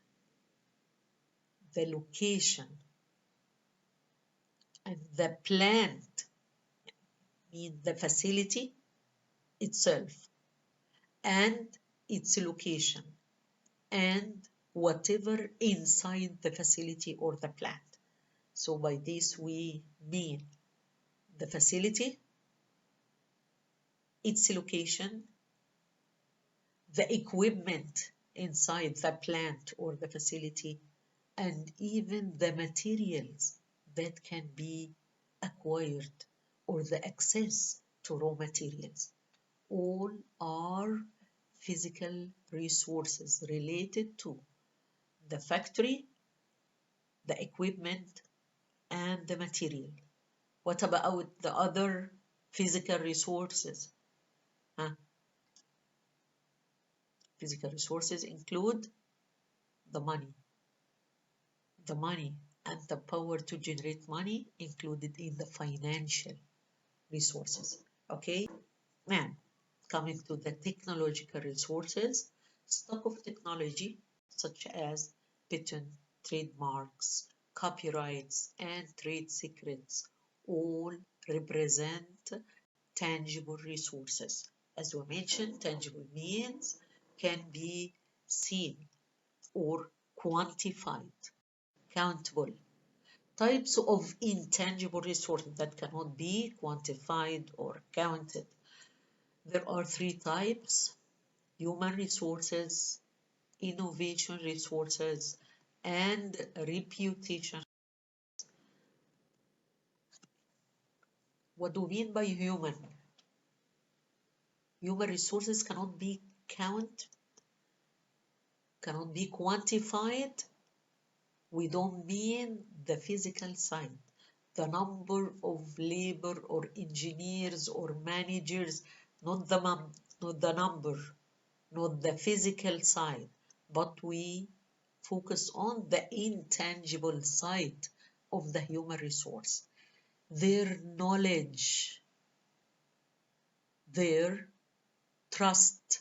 The location and the plant mean the facility itself and its location and whatever inside the facility or the plant. So by this we mean the facility, its location, the equipment inside the plant or the facility, and even the materials that can be acquired or the access to raw materials. All are physical resources related to the factory, the equipment, and the material. What about the other physical resources? Huh? Physical resources include the money. The money and the power to generate money included in the financial resources. Okay, now coming to the technological resources, stock of technology such as patent, trademarks, copyrights, and trade secrets all represent tangible resources. As we mentioned, tangible means can be seen or quantified, countable. Types of intangible resources that cannot be quantified or counted. There are three types: human resources, innovation resources, and reputation. What do we mean by human? Human resources cannot be counted, cannot be quantified. We don't mean the physical side, the number of labor or engineers or managers, not the number, not the physical side, but we focus on the intangible side of the human resource. Their knowledge, their trust,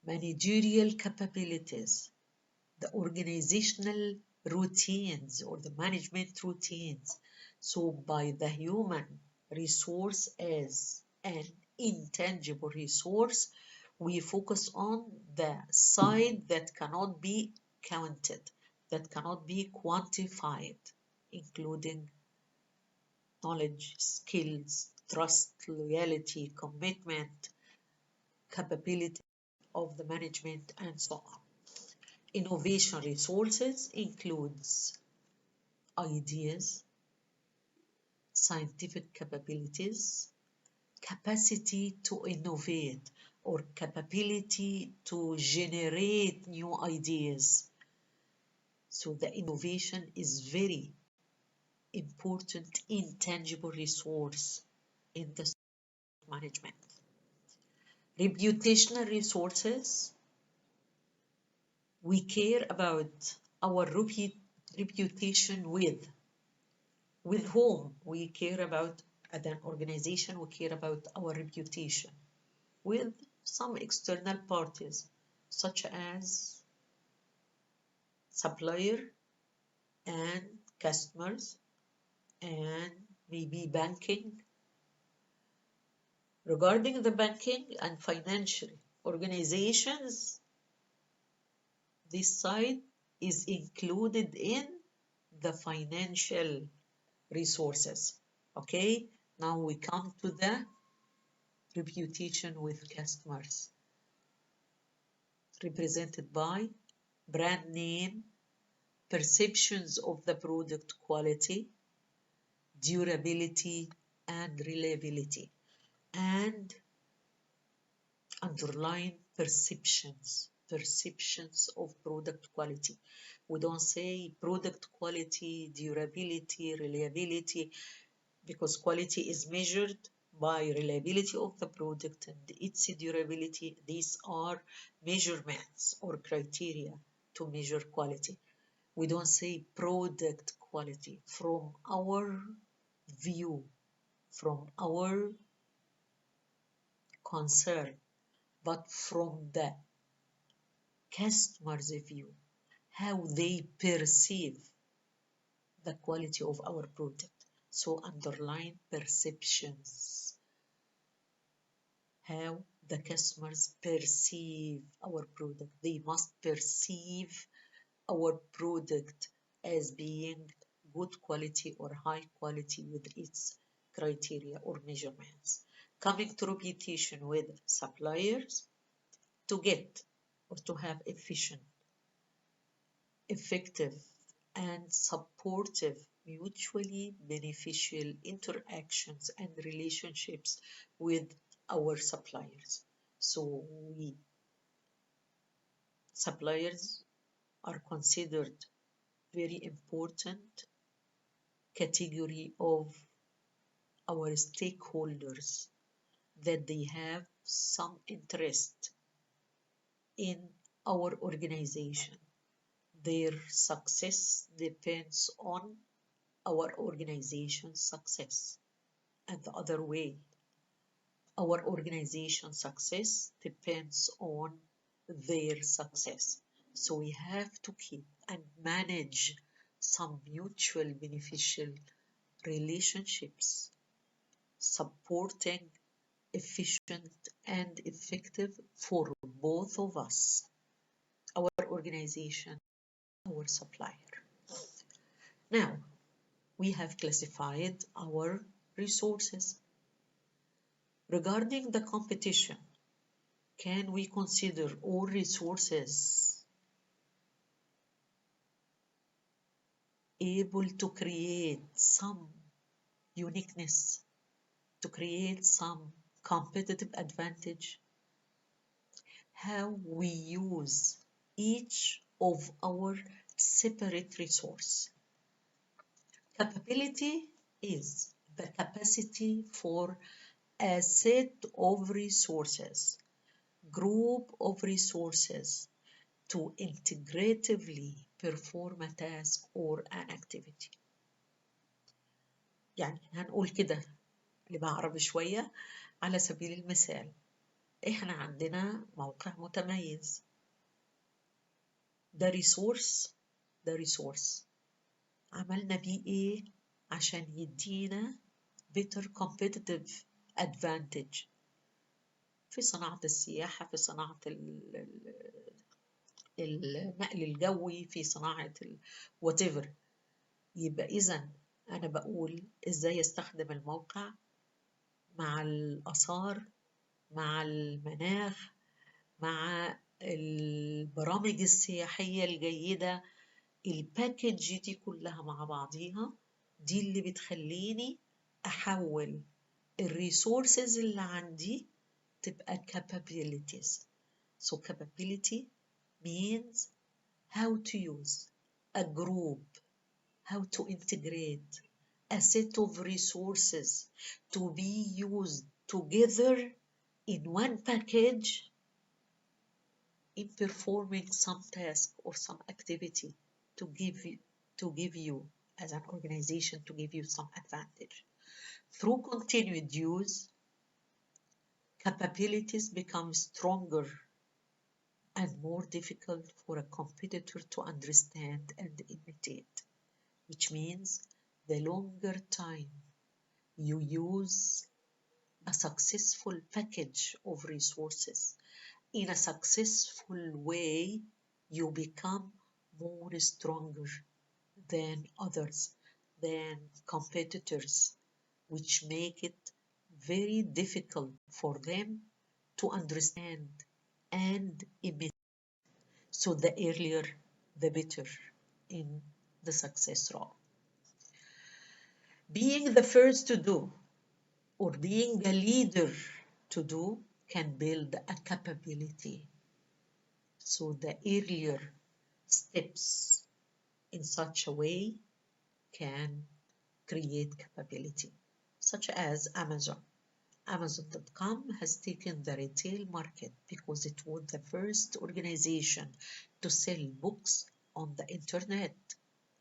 managerial capabilities, the organizational routines or the management routines. So by the human resource as an intangible resource, we focus on the side that cannot be counted, that cannot be quantified, including knowledge, skills, trust, loyalty, commitment, capability of the management, and so on. Innovation resources includes ideas, scientific capabilities, capacity to innovate, or capability to generate new ideas. So the innovation is very important intangible resource in the management. Reputational resources, we care about our reputation with whom? We care about, as an organization, we care about our reputation with some external parties, such as supplier and customers, and maybe banking. Regarding the banking and financial organizations, this side is included in the financial resources. Okay, now we come to the reputation with customers, represented by brand name, perceptions of the product quality, durability, and reliability, and underline perceptions of product quality. We don't say product quality, durability, reliability, because quality is measured by reliability of the product and its durability. These are measurements or criteria to measure quality. We don't say product quality. From our view, from our concern, but from the customer's view, how they perceive the quality of our product. So underline perceptions, how the customers perceive our product. They must perceive our product as being good quality or high quality with its criteria or measurements. coming to reputation with suppliers to get or to have efficient, effective, and supportive, mutually beneficial interactions and relationships with our suppliers. So suppliers are considered very important category of our stakeholders, that they have some interest in our organization. Their success depends on our organization's success. And the other way, our organization's success depends on their success. So we have to keep and manage some mutual beneficial relationships, supporting efficient and effective for both of us, our organization, our supplier. Now, we have classified our resources. Regarding the competition, can we consider all resources able to create some uniqueness, to create some competitive advantage? How we use each of our separate resource. Capability is the capacity for a set of resources, group of resources, to integratively perform a task or an activity. يعني هنقول كده بالعربي شوية. على سبيل المثال، احنا عندنا موقع متميز، ده ريسورس عملنا بيه ايه عشان يدينا better competitive advantage في صناعة السياحة، في صناعة النقل الجوي، في صناعة whatever. يبقى إذن أنا بقول إزاي أستخدم الموقع مع الآثار، مع المناخ، مع البرامج السياحية الجيدة، الباكج دي كلها مع بعضيها، دي اللي بتخليني أحول الريسورسز اللي عندي تبقى capabilities. So capability means how to use a group, how to integrate a set of resources to be used together in one package in performing some task or some activity to give you as an organization, to give you some advantage. Through continued use, capabilities become stronger and more difficult for a competitor to understand and imitate, which means the longer time you use a successful package of resources in a successful way, you become more stronger than others, than competitors, which make it very difficult for them to understand and imitate. So the earlier, the better in the success role. Being the first to do or being a leader to do can build a capability. So the earlier steps in such a way can create capability, such as Amazon. Amazon.com has taken the retail market because it was the first organization to sell books on the internet,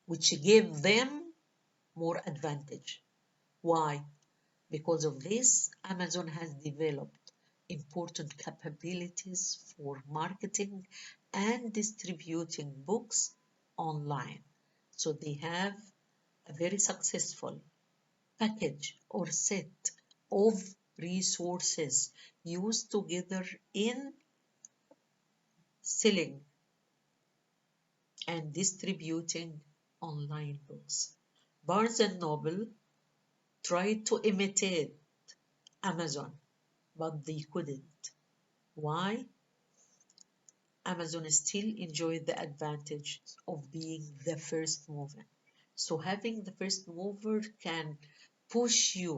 which gave them more advantage. Why? Because of this, Amazon has developed important capabilities for marketing and distributing books online. So they have a very successful package or set of resources used together in selling and distributing online books. Barnes & Noble tried to imitate Amazon but they couldn't. Why? Amazon still enjoyed the advantage of being the first mover. So having the first mover can push you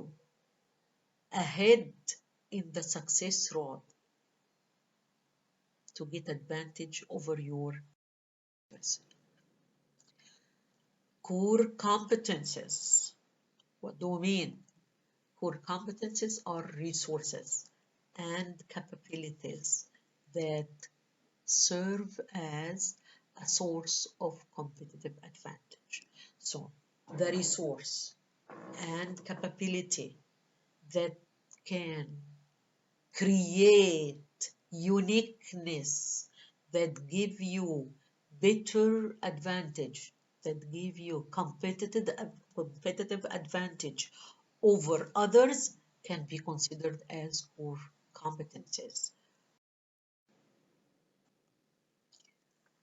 ahead in the success road to get advantage over your person. Core competences. What do we mean? Core competences are resources and capabilities that serve as a source of competitive advantage. So the resource and capability that can create uniqueness, that give you better advantage, that give you competitive advantage over others can be considered as core competencies.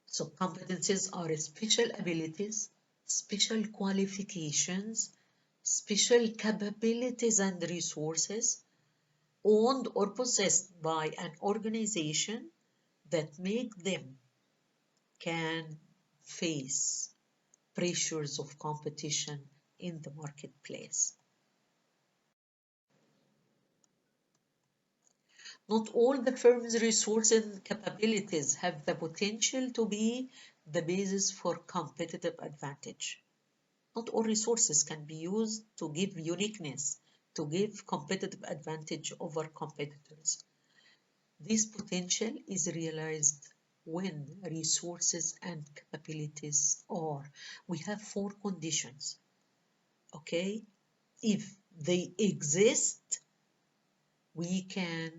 So competencies are special abilities, special qualifications, special capabilities and resources owned or possessed by an organization that make them can face pressures of competition in the marketplace. Not all the firm's resources and capabilities have the potential to be the basis for competitive advantage. Not all resources can be used to give uniqueness, to give competitive advantage over competitors. This potential is realized when resources and capabilities are. We have 4 conditions, okay? If they exist, we can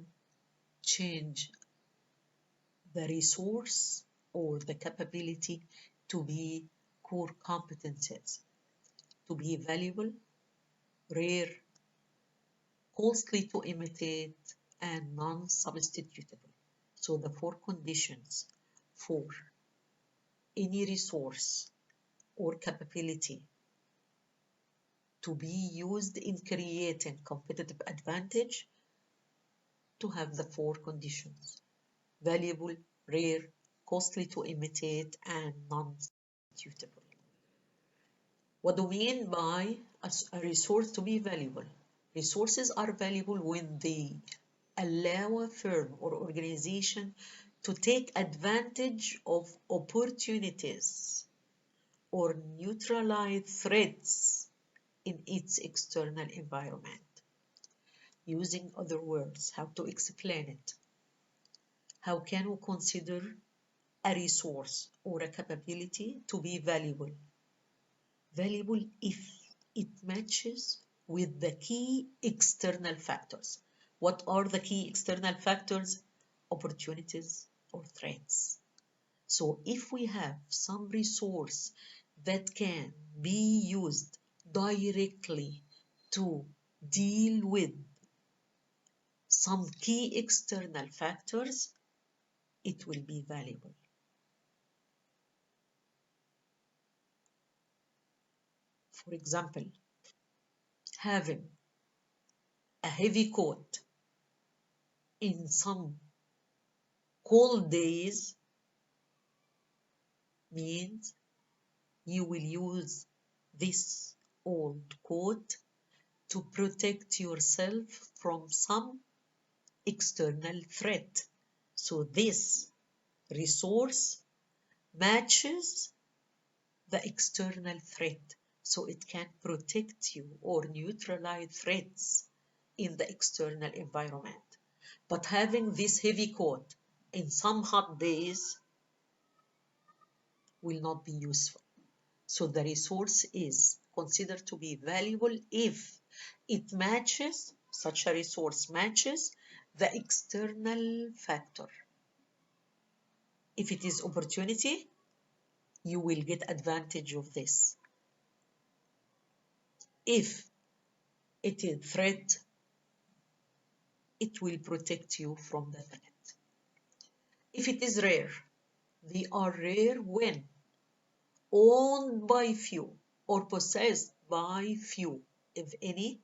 change the resource or the capability to be core competencies, to be valuable, rare, costly to imitate, and non-substitutable. So the 4 conditions for any resource or capability to be used in creating competitive advantage to have the 4 conditions: valuable, rare, costly to imitate, and non-substitutable. What do we mean by a resource to be valuable? Resources are valuable when they allow a firm or organization to take advantage of opportunities or neutralize threats in its external environment. Using other words, how to explain it? How can we consider a resource or a capability to be valuable? Valuable if it matches with the key external factors. What are the key external factors? Opportunities or threats. So if we have some resource that can be used directly to deal with some key external factors, it will be valuable. For example, having a heavy coat in some cold days means you will use this old coat to protect yourself from some external threat. So this resource matches the external threat, so it can protect you or neutralize threats in the external environment. But having this heavy coat in some hot days will not be useful. So the resource is considered to be valuable if it matches, such a resource matches the external factor. If it is opportunity, you will get advantage of this. If it is threat, it will protect you from the threat. If it is rare, they are rare when owned by few or possessed by few, if any,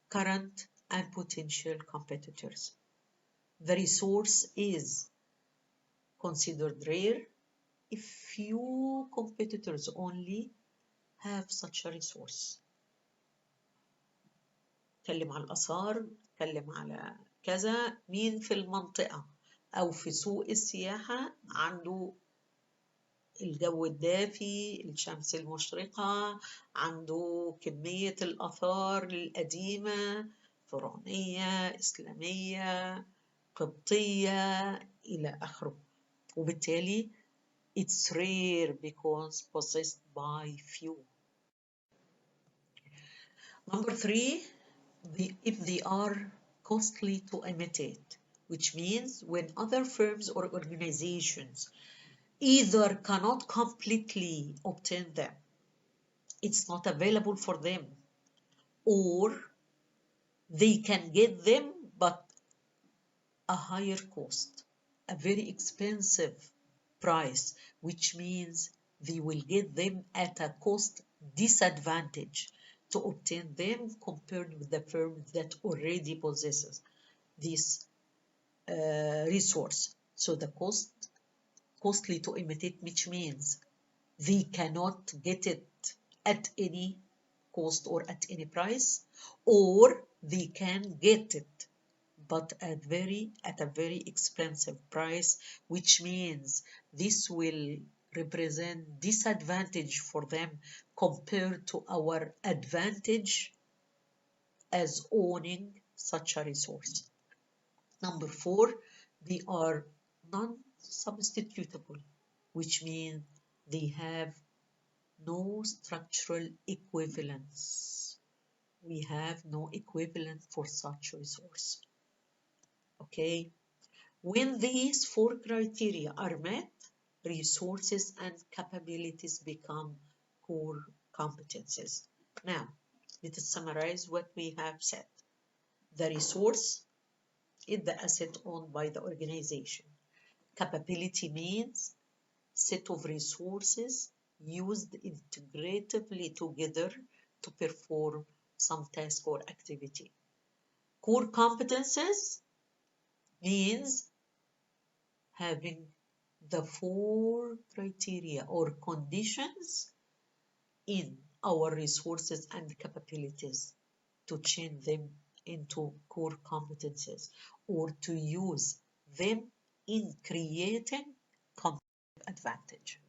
current and potential competitors. the resource is considered rare if few competitors only have such a resource. نتكلم على الآثار، نتكلم على كذا، مين في المنطقة أو في سوق السياحة عنده الجو الدافي، الشمس المشرقة، عنده كمية الآثار القديمة فرعونية، إسلامية، قبطية إلى آخره. وبالتالي it's rare because possessed by few. Number 3, if they are costly to imitate, which means when other firms or organizations either cannot completely obtain them, it's not available for them, or they can get them but a higher cost, a very expensive price, which means they will get them at a cost disadvantage to obtain them compared with the firm that already possesses this resource. So the costly to imitate, which means they cannot get it at any cost or at any price, or they can get it but at a very expensive price, which means this will represent disadvantage for them compared to our advantage as owning such a resource. Number 4, they are non-substitutable, which means they have no structural equivalence. We have no equivalent for such resource. Okay, when these 4 criteria are met, resources and capabilities become core competencies. Now, let us summarize what we have said. The resource is the asset owned by the organization. Capability means set of resources used integratively together to perform some task or activity. Core competences means having the 4 criteria or conditions in our resources and capabilities to change them into core competencies or to use them in creating competitive advantage.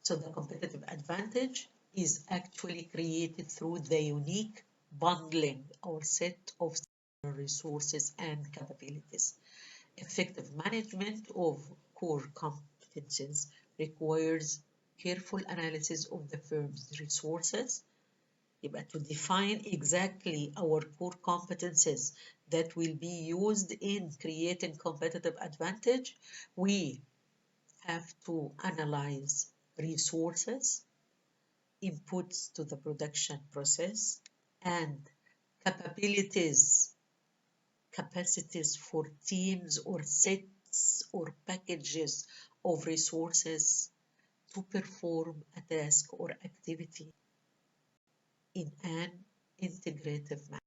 So the competitive advantage is actually created through the unique bundling or set of resources and capabilities. Effective management of core competencies requires careful analysis of the firm's resources. يبقى to define exactly our core competencies that will be used in creating competitive advantage, we have to analyze resources, inputs to the production process, and capacities for teams or sets or packages of resources to perform a task or activity in an integrative manner.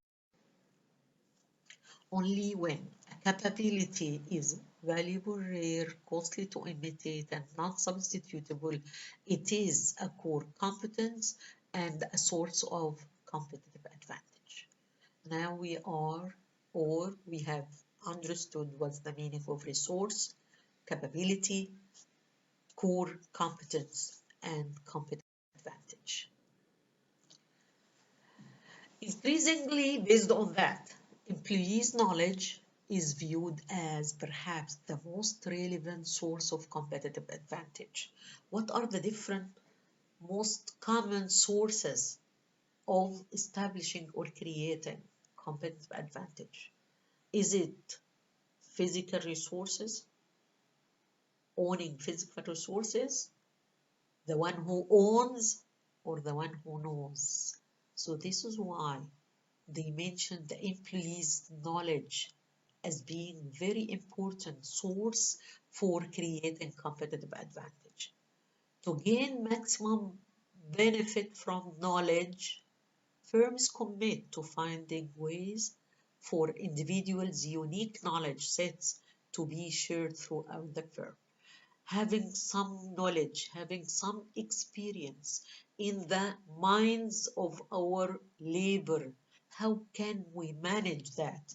Only when a capability is valuable, rare, costly to imitate, and non-substitutable, it is a core competence and a source of competitive advantage. Now we have understood what's the meaning of resource, capability, core competence, and competitive advantage. Increasingly, based on that, employees' knowledge is viewed as perhaps the most relevant source of competitive advantage. What are the different most common sources of establishing or creating competitive advantage? Is it physical resources, owning physical resources, the one who owns, or the one who knows? So this is why they mentioned the employees' knowledge as being very important source for creating competitive advantage. To gain maximum benefit from knowledge, firms commit to finding ways for individuals' unique knowledge sets to be shared throughout the firm. Having some knowledge, having some experience in the minds of our labor, how can we manage that?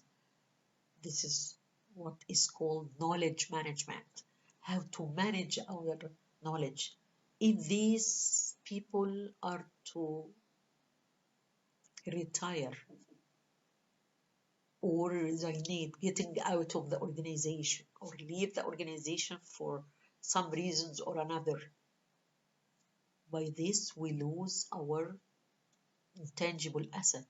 This is what is called knowledge management. How to manage our knowledge. If these people are to retire or resignate, getting out of the organization or leave the organization for some reasons or another, by this we lose our intangible asset.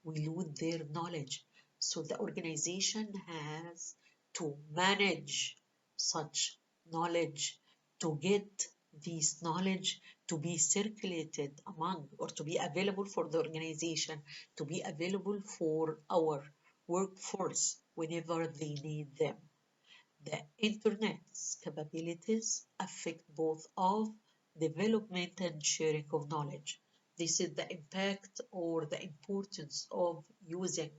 We lose their knowledge. So the organization has to manage such knowledge, to get this knowledge to be circulated among, or to be available for the organization, to be available for our workforce whenever they need them. The Internet's capabilities affect both of development and sharing of knowledge. This is the impact or the importance of using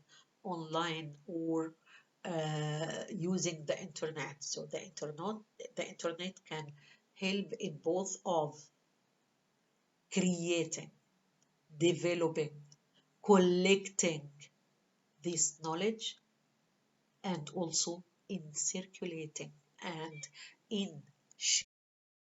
online or using the internet. So the internet can help in both of creating, developing, collecting this knowledge, and also in circulating and in